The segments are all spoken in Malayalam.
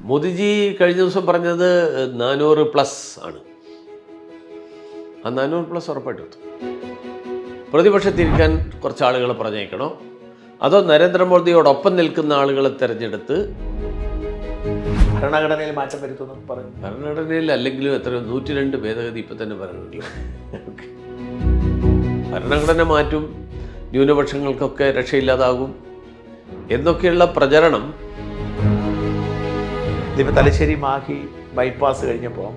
മോദിജി കഴിഞ്ഞ ദിവസം പറഞ്ഞത് 400+ ആണ്. ആ 400+ ഉറപ്പായിട്ടും എത്തും. പ്രതിപക്ഷത്തിരിക്കാൻ കുറച്ച് ആളുകളെ പറഞ്ഞേക്കണോ, അതോ നരേന്ദ്രമോദിയോടൊപ്പം നിൽക്കുന്ന ആളുകളെ തിരഞ്ഞെടുത്ത് ഭരണഘടനയിൽ മാറ്റം വരുത്തുമെന്ന് പറഞ്ഞു. ഭരണഘടനയിൽ അല്ലെങ്കിലും എത്ര 102 ഭേദഗതി ഇപ്പം തന്നെ പറഞ്ഞിട്ടില്ല. ഭരണഘടന മാറ്റും, ന്യൂനപക്ഷങ്ങൾക്കൊക്കെ രക്ഷയില്ലാതാകും എന്നൊക്കെയുള്ള പ്രചരണം. ഇതിപ്പോൾ തലശ്ശേരി മാഹി ബൈപ്പാസ് കഴിഞ്ഞപ്പോൾ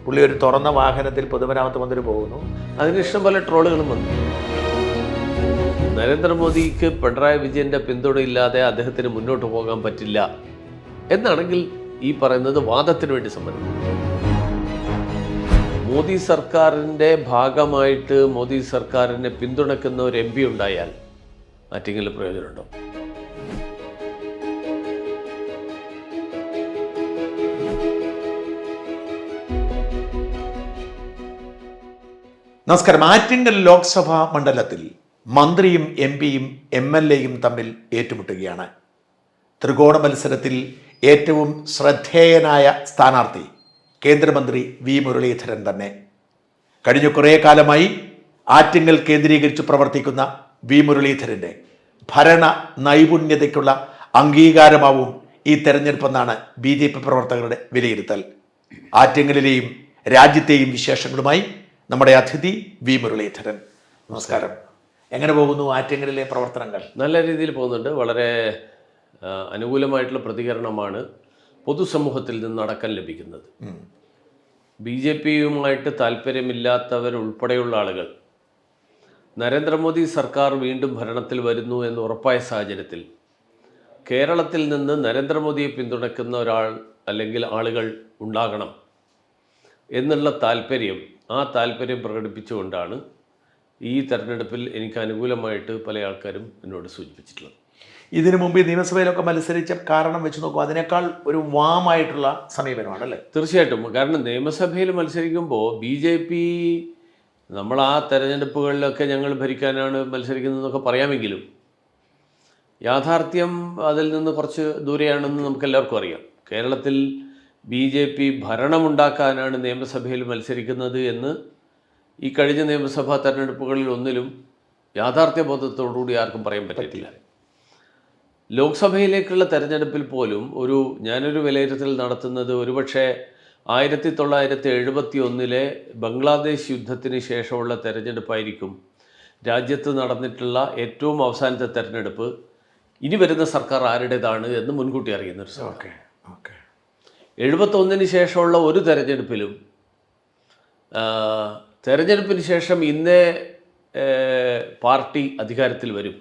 പുള്ളി ഒരു തുറന്ന വാഹനത്തിൽ പൊതുമരാമത്ത് മന്ത്രി പോകുന്നു. അതിന് ഇഷ്ടം പോലെ ട്രോളുകളും വന്നു. നരേന്ദ്രമോദിക്ക് പിണറായി വിജയൻ്റെ പിന്തുണയില്ലാതെ അദ്ദേഹത്തിന് മുന്നോട്ട് പോകാൻ പറ്റില്ല എന്നാണെങ്കിൽ ഈ പറയുന്നത് വാദത്തിന് വേണ്ടി സമ്മതിക്കും. മോദി സർക്കാരിൻ്റെ ഭാഗമായിട്ട് മോദി സർക്കാരിനെ പിന്തുണയ്ക്കുന്ന ഒരു MP ഉണ്ടായാൽ ആർക്കെങ്കിലും പ്രയോജനമുണ്ടോ? നമസ്കാരം. ആറ്റിങ്ങൽ ലോക്സഭാ മണ്ഡലത്തിൽ മന്ത്രിയും MP-യും MLA-യും തമ്മിൽ ഏറ്റുമുട്ടുകയാണ്. ത്രികോണ മത്സരത്തിൽ ഏറ്റവും ശ്രദ്ധേയനായ സ്ഥാനാർത്ഥി കേന്ദ്രമന്ത്രി V. മുരളീധരൻ തന്നെ. കഴിഞ്ഞ കുറേ കാലമായി ആറ്റിങ്ങൽ കേന്ദ്രീകരിച്ച് പ്രവർത്തിക്കുന്ന V. മുരളീധരൻ്റെ ഭരണ നൈപുണ്യതയ്ക്കുള്ള അംഗീകാരമാവും ഈ തെരഞ്ഞെടുപ്പെന്നാണ് BJP പ്രവർത്തകരുടെ വിലയിരുത്തൽ. ആറ്റിങ്ങലിലെയും രാജ്യത്തെയും വിശേഷങ്ങളുമായി നമ്മുടെ അതിഥി V. മുരളീധരൻ. നമസ്കാരം. എങ്ങനെ പോകുന്നു ആറ്റിങ്ങലിലെ പ്രവർത്തനങ്ങൾ? നല്ല രീതിയിൽ പോകുന്നുണ്ട്. വളരെ അനുകൂലമായിട്ടുള്ള പ്രതികരണമാണ് പൊതുസമൂഹത്തിൽ നിന്ന് അടക്കം ലഭിക്കുന്നത്. BJP-യുമായിട്ട് താല്പര്യമില്ലാത്തവരുൾപ്പെടെയുള്ള ആളുകൾ നരേന്ദ്രമോദി സർക്കാർ വീണ്ടും ഭരണത്തിൽ വരുന്നു എന്ന് ഉറപ്പായ സാഹചര്യത്തിൽ കേരളത്തിൽ നിന്ന് നരേന്ദ്രമോദിയെ പിന്തുണയ്ക്കുന്ന ഒരാൾ അല്ലെങ്കിൽ ആളുകൾ ഉണ്ടാകണം എന്നുള്ള താല്പര്യം, ആ താല്പര്യം പ്രകടിപ്പിച്ചുകൊണ്ടാണ് ഈ തെരഞ്ഞെടുപ്പിൽ എനിക്ക് അനുകൂലമായിട്ട് പല ആൾക്കാരും എന്നോട് സൂചിപ്പിച്ചിട്ടുള്ളത്. ഇതിനു മുമ്പ് നിയമസഭയിലൊക്കെ മത്സരിച്ച കാരണം വെച്ച് നോക്കുമ്പോൾ അതിനേക്കാൾ ഒരു വാമായിട്ടുള്ള സമീപനമാണല്ലേ? തീർച്ചയായിട്ടും. കാരണം നിയമസഭയിൽ മത്സരിക്കുമ്പോൾ BJP നമ്മൾ ആ തെരഞ്ഞെടുപ്പുകളിലൊക്കെ ഞങ്ങൾ ഭരിക്കാനാണ് മത്സരിക്കുന്നതെന്നൊക്കെ പറയാമെങ്കിലും യാഥാർത്ഥ്യം അതിൽ നിന്ന് കുറച്ച് ദൂരെയാണെന്ന് നമുക്കെല്ലാവർക്കും അറിയാം. കേരളത്തിൽ BJP ഭരണമുണ്ടാക്കാനാണ് നിയമസഭയിൽ മത്സരിക്കുന്നത് എന്ന് ഈ കഴിഞ്ഞ നിയമസഭാ തെരഞ്ഞെടുപ്പുകളിൽ ഒന്നിലും യാഥാർത്ഥ്യബോധത്തോടുകൂടി ആർക്കും പറയാൻ പറ്റിയിട്ടില്ല. ലോക്സഭയിലേക്കുള്ള തെരഞ്ഞെടുപ്പിൽ പോലും ഞാനൊരു വിലയിരുത്തൽ നടത്തുന്നത് ഒരുപക്ഷെ 1971 ബംഗ്ലാദേശ് യുദ്ധത്തിന് ശേഷമുള്ള തെരഞ്ഞെടുപ്പായിരിക്കും രാജ്യത്ത് നടന്നിട്ടുള്ള ഏറ്റവും അവസാനത്തെ തെരഞ്ഞെടുപ്പ്. ഇനി വരുന്ന സർക്കാർ ആരുടേതാണ് എന്ന് മുൻകൂട്ടി അറിയുന്നൊരു സർക്കാർ. 71 ശേഷമുള്ള ഒരു തെരഞ്ഞെടുപ്പിലും തെരഞ്ഞെടുപ്പിന് ശേഷം ഇന്നേ പാർട്ടി അധികാരത്തിൽ വരും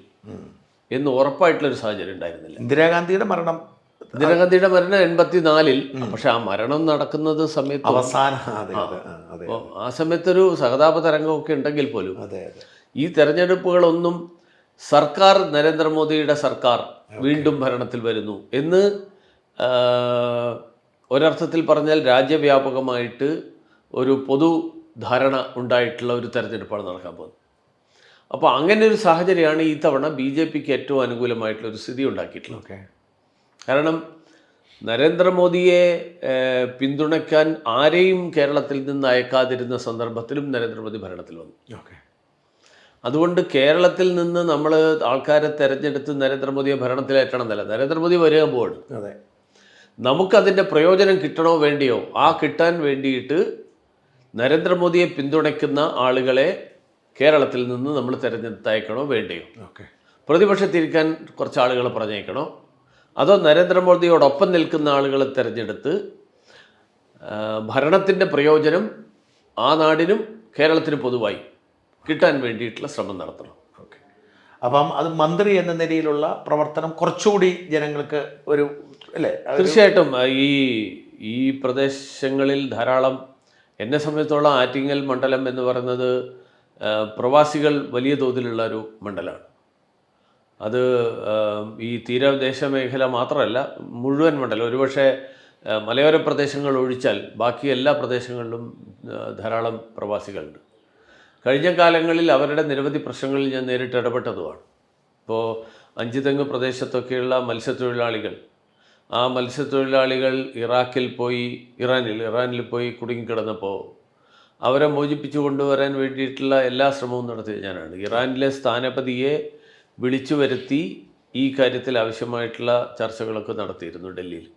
എന്ന് ഉറപ്പായിട്ടുള്ളൊരു സാഹചര്യം ഉണ്ടായിരുന്നില്ല. ഇന്ദിരാഗാന്ധിയുടെ മരണം 84-ൽ. പക്ഷെ ആ മരണം നടക്കുന്നത് സമയത്ത് ആ സമയത്തൊരു സഹതാപ തരംഗമൊക്കെ ഉണ്ടെങ്കിൽ പോലും ഈ തെരഞ്ഞെടുപ്പുകളൊന്നും സർക്കാർ നരേന്ദ്രമോദിയുടെ സർക്കാർ വീണ്ടും ഭരണത്തിൽ വരുന്നു എന്ന് ഒരർത്ഥത്തിൽ പറഞ്ഞാൽ രാജ്യവ്യാപകമായിട്ട് ഒരു പൊതു ധാരണ ഉണ്ടായിട്ടുള്ള ഒരു തെരഞ്ഞെടുപ്പാണ് നടക്കാൻ പോകുന്നത്. അപ്പോൾ അങ്ങനെ ഒരു സാഹചര്യമാണ് ഈ തവണ BJP-ക്ക് ഏറ്റവും അനുകൂലമായിട്ടുള്ളൊരു സ്ഥിതി ഉണ്ടാക്കിയിട്ടുള്ളത്. കാരണം നരേന്ദ്രമോദിയെ പിന്തുണയ്ക്കാൻ ആരെയും കേരളത്തിൽ നിന്ന് അയക്കാതിരുന്ന സന്ദർഭത്തിലും നരേന്ദ്രമോദി ഭരണത്തിൽ വന്നു. അതുകൊണ്ട് കേരളത്തിൽ നിന്ന് നമ്മൾ ആൾക്കാരെ തെരഞ്ഞെടുത്ത് നരേന്ദ്രമോദിയെ ഭരണത്തിലേറ്റണം എന്നല്ല, നരേന്ദ്രമോദി വരാൻ പോവാണ്. നമുക്കതിൻ്റെ പ്രയോജനം കിട്ടണോ വേണ്ടിയോ, ആ കിട്ടാൻ വേണ്ടിയിട്ട് നരേന്ദ്രമോദിയെ പിന്തുണയ്ക്കുന്ന ആളുകളെ കേരളത്തിൽ നിന്ന് നമ്മൾ തിരഞ്ഞെടുത്തയക്കണോ വേണ്ടിയോ? പ്രതിപക്ഷത്തിരിക്കാൻ കുറച്ച് ആളുകളെ പറഞ്ഞേക്കണോ, അതോ നരേന്ദ്രമോദിയോടൊപ്പം നിൽക്കുന്ന ആളുകളെ തിരഞ്ഞെടുത്ത് ഭരണത്തിൻ്റെ പ്രയോജനം ആ നാടിനും കേരളത്തിന് പൊതുവായി കിട്ടാൻ വേണ്ടിയിട്ടുള്ള ശ്രമം നടത്തണം. അപ്പം അത് മന്ത്രി എന്ന നിലയിലുള്ള പ്രവർത്തനം കുറച്ചുകൂടി ജനങ്ങൾക്ക് ഒരു അല്ലേ? തീർച്ചയായിട്ടും. ഈ പ്രദേശങ്ങളിൽ ധാരാളം, എന്നെ സംബന്ധിച്ചോളം ആറ്റിങ്ങൽ മണ്ഡലം എന്ന് പറയുന്നത് പ്രവാസികൾ വലിയ തോതിലുള്ള ഒരു മണ്ഡലമാണ്. അത് ഈ തീരദേശ മേഖല മാത്രമല്ല, മുഴുവൻ മണ്ഡലം. ഒരുപക്ഷെ മലയോര പ്രദേശങ്ങൾ ഒഴിച്ചാൽ ബാക്കി എല്ലാ പ്രദേശങ്ങളിലും ധാരാളം പ്രവാസികളുണ്ട്. കഴിഞ്ഞ കാലങ്ങളിൽ അവരുടെ നിരവധി പ്രശ്നങ്ങളിൽ ഞാൻ നേരിട്ട് ഇടപെട്ടതുമാണ്. ഇപ്പോൾ അഞ്ചുതെങ്ങ് പ്രദേശത്തൊക്കെയുള്ള മത്സ്യത്തൊഴിലാളികൾ ആ മത്സ്യത്തൊഴിലാളികൾ ഇറാനിൽ പോയി കുടുങ്ങിക്കിടന്നപ്പോൾ അവരെ മോചിപ്പിച്ചു കൊണ്ടുവരാൻ വേണ്ടിയിട്ടുള്ള എല്ലാ ശ്രമവും നടത്തിയത് ഞാനാണ്. ഇറാനിലെ സ്ഥാനപതിയെ വിളിച്ചു വരുത്തി ഈ കാര്യത്തിൽ ആവശ്യമായിട്ടുള്ള ചർച്ചകളൊക്കെ നടത്തിയിരുന്നു ഡൽഹിയിൽ.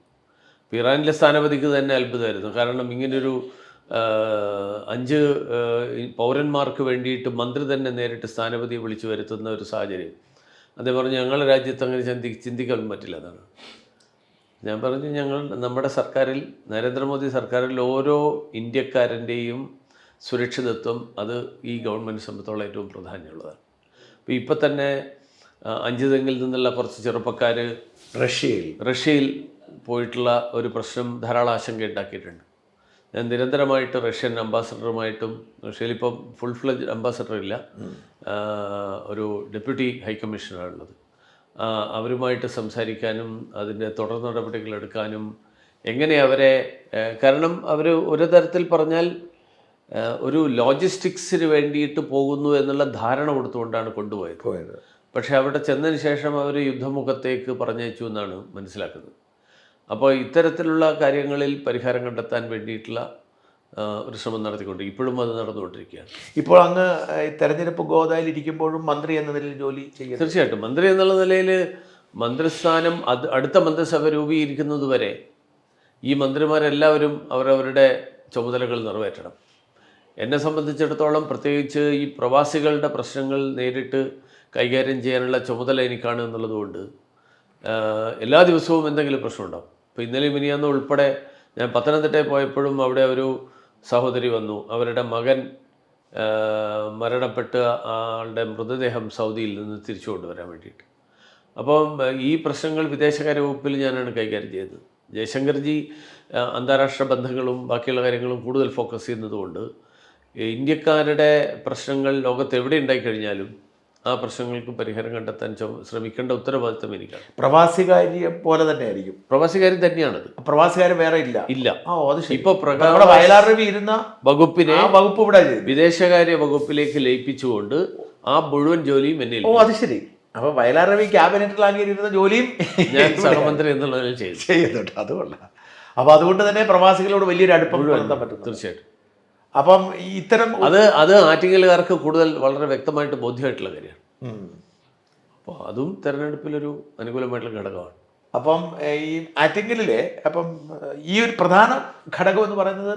അപ്പോൾ ഇറാനിലെ സ്ഥാനപതിക്ക് തന്നെ അത്ഭുതമായിരുന്നു. കാരണം ഇങ്ങനൊരു 5 പൗരന്മാർക്ക് വേണ്ടിയിട്ട് മന്ത്രി തന്നെ നേരിട്ട് സ്ഥാനപതിയെ വിളിച്ചു വരുത്തുന്ന ഒരു സാഹചര്യം. അദ്ദേഹം പറഞ്ഞു ഞങ്ങളുടെ രാജ്യത്ത് അങ്ങനെ ചിന്തിക്കാൻ പറ്റില്ല എന്നാണ്. ഞാൻ പറഞ്ഞു നമ്മുടെ സർക്കാരിൽ, നരേന്ദ്രമോദി സർക്കാരിൽ ഓരോ ഇന്ത്യക്കാരൻ്റെയും സുരക്ഷിതത്വം അത് ഈ ഗവൺമെൻറ് സംബന്ധിച്ചോളം ഏറ്റവും പ്രാധാന്യമുള്ളതാണ്. അപ്പോൾ ഇപ്പം തന്നെ 5 തെങ്ങിൽ നിന്നുള്ള കുറച്ച് ചെറുപ്പക്കാർ റഷ്യയിൽ പോയിട്ടുള്ള ഒരു പ്രശ്നം ധാരാളം ആശങ്ക ഉണ്ടാക്കിയിട്ടുണ്ട്. ഞാൻ നിരന്തരമായിട്ട് റഷ്യൻ അംബാസഡറുമായിട്ടും, റഷ്യയിലിപ്പം ഫുൾ ഫ്ലെഡ്ജ് അംബാസഡർ ഇല്ല, ഒരു ഡെപ്യൂട്ടി ഹൈക്കമ്മീഷണറാണുള്ളത്, അവരുമായിട്ട് സംസാരിക്കാനും അതിൻ്റെ തുടർ നടപടികൾ എടുക്കാനും എങ്ങനെ അവരെ, കാരണം അവർ ഒരു തരത്തിൽ പറഞ്ഞാൽ ഒരു ലോജിസ്റ്റിക്സിന് വേണ്ടിയിട്ട് പോകുന്നു എന്നുള്ള ധാരണ കൊടുത്തുകൊണ്ടാണ് കൊണ്ടുപോയത്. പക്ഷേ അവിടെ ചെന്നതിന് ശേഷം അവർ യുദ്ധമുഖത്തേക്ക് പറഞ്ഞയച്ചു എന്നാണ് മനസ്സിലാക്കുന്നത്. അപ്പോൾ ഇത്തരത്തിലുള്ള കാര്യങ്ങളിൽ പരിഹാരം കണ്ടെത്താൻ വേണ്ടിയിട്ടുള്ള ഒരു ശ്രമം നടത്തിക്കൊണ്ട് ഇപ്പോഴും അത് നടന്നുകൊണ്ടിരിക്കുകയാണ്. ഇപ്പോൾ അങ്ങ് തെരഞ്ഞെടുപ്പ് ഗോദായിൽ ഇരിക്കുമ്പോഴും മന്ത്രി എന്ന നിലയിൽ ജോലി ചെയ്യുക? തീർച്ചയായിട്ടും മന്ത്രി എന്നുള്ള നിലയിൽ മന്ത്രിസ്ഥാനം അടുത്ത മന്ത്രിസഭ രൂപീകരിക്കുന്നത് വരെ ഈ മന്ത്രിമാരെല്ലാവരും അവരവരുടെ ചുമതലകൾ നിറവേറ്റണം. എന്നെ സംബന്ധിച്ചിടത്തോളം പ്രത്യേകിച്ച് ഈ പ്രവാസികളുടെ പ്രശ്നങ്ങൾ നേരിട്ട് കൈകാര്യം ചെയ്യാനുള്ള ചുമതല എനിക്കാണ് എന്നുള്ളതുകൊണ്ട് എല്ലാ ദിവസവും എന്തെങ്കിലും പ്രശ്നമുണ്ടാകും. ഇപ്പോൾ ഇന്നലെ മിനിയാന്ന് ഉൾപ്പെടെ ഞാൻ പത്തനംതിട്ടയിൽ പോയപ്പോഴും അവിടെ ഒരു സഹോദരി വന്നു. അവരുടെ മകൻ മരണപ്പെട്ട ആളുടെ മൃതദേഹം സൗദിയിൽ നിന്ന് തിരിച്ചു കൊണ്ടുവരാൻ വേണ്ടിയിട്ട്. അപ്പം ഈ പ്രശ്നങ്ങൾ വിദേശകാര്യ വകുപ്പിൽ ഞാനാണ് കൈകാര്യം ചെയ്തത്. ജയശങ്കർജി അന്താരാഷ്ട്ര ബന്ധങ്ങളും ബാക്കിയുള്ള കാര്യങ്ങളും കൂടുതൽ ഫോക്കസ് ചെയ്യുന്നതുകൊണ്ട് ഇന്ത്യക്കാരുടെ പ്രശ്നങ്ങൾ ലോകത്ത് എവിടെ ഉണ്ടായിക്കഴിഞ്ഞാലും ആ പ്രശ്നങ്ങൾക്ക് പരിഹാരം കണ്ടെത്താൻ ശ്രമിക്കേണ്ട ഉത്തരവാദിത്തം എനിക്കാണ്. പ്രവാസികാര്യം പോലെ തന്നെ ആയിരിക്കും? പ്രവാസികാര്യം തന്നെയാണത്. പ്രവാസികാര്യം വേറെ ഇല്ല? ഇപ്പൊ വയലാർ രവി ഇരുന്ന വകുപ്പിനെ വകുപ്പ് ഇവിടെ വിദേശകാര്യ വകുപ്പിലേക്ക് ലയിപ്പിച്ചുകൊണ്ട് ആ മുഴുവൻ ജോലിയും എന്നെ. അത് ശരി. അപ്പൊ വയലാർ രവി ക്യാബിനറ്റിലാങ്ങിയിരുന്ന ജോലിയും ഞാൻ സഹമന്ത്രി എന്നുള്ളതിൽ ചെയ്യുന്നുണ്ട്. അതുകൊള്ള അപ്പൊ അതുകൊണ്ട് തന്നെ പ്രവാസികളോട് വലിയൊരു അടുപ്പം പുലർത്താൻ പറ്റും. തീർച്ചയായിട്ടും. അപ്പം ഇത്തരം അത് ആറ്റിങ്ങലുകാർക്ക് കൂടുതൽ വളരെ വ്യക്തമായിട്ട് ബോധ്യമായിട്ടുള്ള കാര്യമാണ്. അപ്പോൾ അതും തെരഞ്ഞെടുപ്പിലൊരു അനുകൂലമായിട്ടുള്ള ഘടകമാണ്. അപ്പം ഈ ആറ്റിങ്ങലിലെ ഈ ഒരു പ്രധാന ഘടകം എന്ന് പറയുന്നത്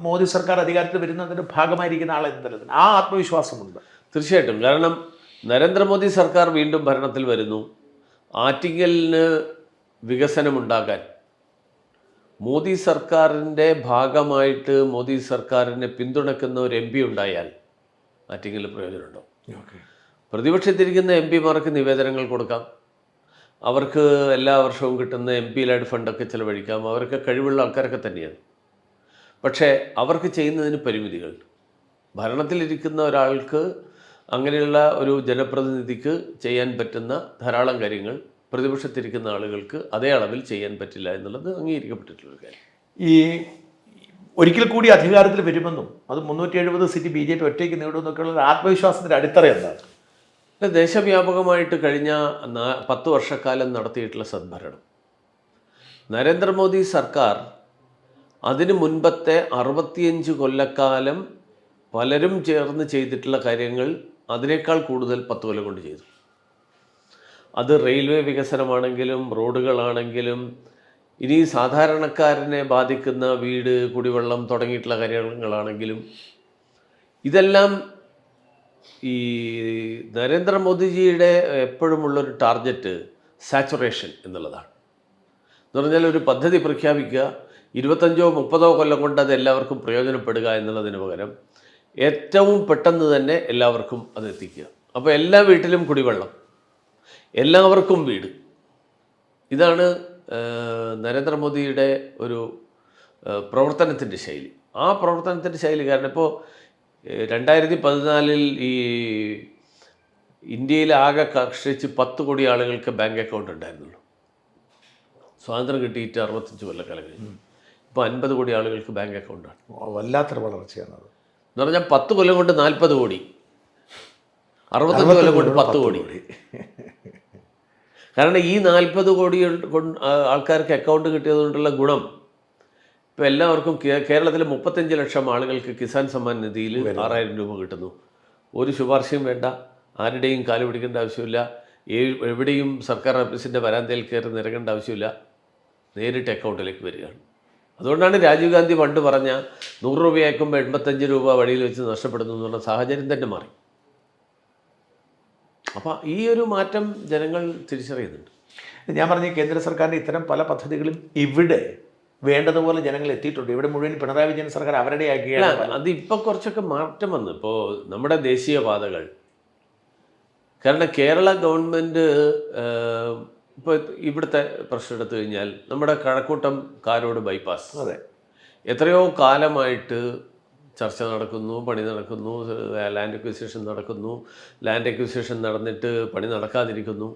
മോദി സർക്കാർ അധികാരത്തിൽ വരുന്നതിൻ്റെ ഭാഗമായിരിക്കുന്ന ആളെന്ന തരത്തിൽ ആ ആത്മവിശ്വാസമുണ്ട്. തീർച്ചയായിട്ടും. കാരണം നരേന്ദ്രമോദി സർക്കാർ വീണ്ടും ഭരണത്തിൽ വരുന്നു. ആറ്റിങ്ങലിന് വികസനമുണ്ടാകാൻ മോദി സർക്കാരിൻ്റെ ഭാഗമായിട്ട് മോദി സർക്കാരിനെ പിന്തുണയ്ക്കുന്ന ഒരു MP ഉണ്ടായാൽ ആറ്റിങ്ങലിൽ പ്രയോജനമുണ്ടോ? പ്രതിപക്ഷത്തിരിക്കുന്ന MP മാർക്ക് നിവേദനങ്ങൾ കൊടുക്കാം, അവർക്ക് എല്ലാ വർഷവും കിട്ടുന്ന MP-ലായിട്ട് ഫണ്ടൊക്കെ ചിലവഴിക്കാം, അവർക്ക് കഴിവുള്ള ആൾക്കാരൊക്കെ തന്നെയാണ്. പക്ഷേ അവർക്ക് ചെയ്യുന്നതിന് പരിമിതികൾ. ഭരണത്തിലിരിക്കുന്ന ഒരാൾക്ക്, അങ്ങനെയുള്ള ഒരു ജനപ്രതിനിധിക്ക് ചെയ്യാൻ പറ്റുന്ന ധാരാളം കാര്യങ്ങൾ പ്രതിപക്ഷത്തിരിക്കുന്ന ആളുകൾക്ക് അതേ അളവിൽ ചെയ്യാൻ പറ്റില്ല എന്നുള്ളത് അംഗീകരിക്കപ്പെട്ടിട്ടുള്ളൊരു കാര്യം. ഈ ഒരിക്കൽ കൂടി അധികാരത്തിൽ വരുമെന്നും അത് 370 സീറ്റ് BJP ഒറ്റയ്ക്ക് നേടുമെന്നൊക്കെയുള്ള ആത്മവിശ്വാസത്തിൻ്റെ അടിത്തറ എന്താണ്? ദേശവ്യാപകമായിട്ട് കഴിഞ്ഞ 10 വർഷക്കാലം നടത്തിയിട്ടുള്ള സദ്ഭരണം. നരേന്ദ്രമോദി സർക്കാർ അതിനു മുൻപത്തെ 65 കൊല്ലക്കാലം പലരും ചേർന്ന് ചെയ്തിട്ടുള്ള കാര്യങ്ങൾ അതിനേക്കാൾ കൂടുതൽ 10 കൊല്ലം കൊണ്ട് ചെയ്തു. അത് റെയിൽവേ വികസനമാണെങ്കിലും റോഡുകളാണെങ്കിലും ഇനി സാധാരണക്കാരനെ ബാധിക്കുന്ന വീട്, കുടിവെള്ളം തുടങ്ങിയിട്ടുള്ള കാര്യങ്ങളാണെങ്കിലും ഇതെല്ലാം ഈ നരേന്ദ്രമോദിജിയുടെ എപ്പോഴുമുള്ളൊരു ടാർഗറ്റ് സാച്ചുറേഷൻ എന്നുള്ളതാണ്. എന്ന് പറഞ്ഞാൽ ഒരു പദ്ധതി പ്രഖ്യാപിക്കുക, 25-30 കൊല്ലം കൊണ്ട് അത് എല്ലാവർക്കും പ്രയോജനപ്പെടുക എന്നുള്ളതിന് പകരം ഏറ്റവും പെട്ടെന്ന് തന്നെ എല്ലാവർക്കും അത് എത്തിക്കുക. അപ്പോൾ എല്ലാ വീട്ടിലും കുടിവെള്ളം, എല്ലാവർക്കും വീട്. ഇതാണ് നരേന്ദ്രമോദിയുടെ ഒരു പ്രവർത്തനത്തിൻ്റെ ശൈലി. ആ പ്രവർത്തനത്തിൻ്റെ ശൈലി കാരണം ഇപ്പോൾ 2014 ഈ ഇന്ത്യയിൽ ആകെ കഷ്ടിച്ച് 10 കോടി ആളുകൾക്ക് ബാങ്ക് അക്കൗണ്ട് ഉണ്ടായിരുന്നുള്ളൂ. സ്വാതന്ത്ര്യം കിട്ടിയിട്ട് 65 കൊല്ലക്കാലം കഴിഞ്ഞു. ഇപ്പോൾ 50 കോടി ആളുകൾക്ക് ബാങ്ക് അക്കൗണ്ടാണ്. വല്ലാത്തൊരു വളർച്ചയാണത്. എന്ന് പറഞ്ഞാൽ 10 കൊല്ലം കൊണ്ട് 40 കോടി, 65 കൊല്ലം കൊണ്ട് 10 കോടി. കാരണം ഈ 40 കോടി ആൾക്കാർക്ക് അക്കൗണ്ട് കിട്ടിയതുകൊണ്ടുള്ള ഗുണം ഇപ്പോൾ എല്ലാവർക്കും കേരളത്തിലെ 35 ലക്ഷം ആളുകൾക്ക് കിസാൻ സമ്മാൻ നിധിയിൽ 6000 രൂപ കിട്ടുന്നു. ഒരു ശുപാർശയും വേണ്ട, ആരുടെയും കാല് പിടിക്കേണ്ട ആവശ്യമില്ല, എവിടെയും സർക്കാർ ഓഫീസിൻ്റെ വരാന്തയിൽ കയറി നിരങ്ങേണ്ട ആവശ്യമില്ല, നേരിട്ട് അക്കൗണ്ടിലേക്ക് വരികയാണ്. അതുകൊണ്ടാണ് രാജീവ് ഗാന്ധി പണ്ട് പറഞ്ഞ 100 രൂപ അയക്കുമ്പോൾ 85 രൂപ വഴിയിൽ വെച്ച് നഷ്ടപ്പെടുന്നു എന്ന് പറഞ്ഞ സാഹചര്യം തന്നെ മാറി. അപ്പോൾ ഈ ഒരു മാറ്റം ജനങ്ങൾ തിരിച്ചറിയുന്നുണ്ട്. ഞാൻ പറഞ്ഞ കേന്ദ്ര സർക്കാരിൻ്റെ ഇത്തരം പല പദ്ധതികളും ഇവിടെ വേണ്ടതുപോലെ ജനങ്ങൾ എത്തിയിട്ടുണ്ട്. ഇവിടെ മുഴുവൻ പിണറായി വിജയൻ സർക്കാർ അവരുടെ ആക്കിയാണ്. അത് ഇപ്പോൾ കുറച്ചൊക്കെ മാറ്റം വന്നു. ഇപ്പോൾ നമ്മുടെ ദേശീയ പാതകൾ, കാരണം കേരള ഗവൺമെൻറ് ഇപ്പോൾ ഇവിടുത്തെ പ്രശ്നം എടുത്തു കഴിഞ്ഞാൽ നമ്മുടെ കഴക്കൂട്ടം കാരോട് ബൈപ്പാസ്, അതെ, എത്രയോ കാലമായിട്ട് ചർച്ച നടക്കുന്നു, പണി നടക്കുന്നു, ലാൻഡ് അക്വിസിഷൻ നടക്കുന്നു, ലാൻഡ് അക്വിസിഷൻ നടന്നിട്ട് പണി നടക്കാതിരിക്കുന്നു.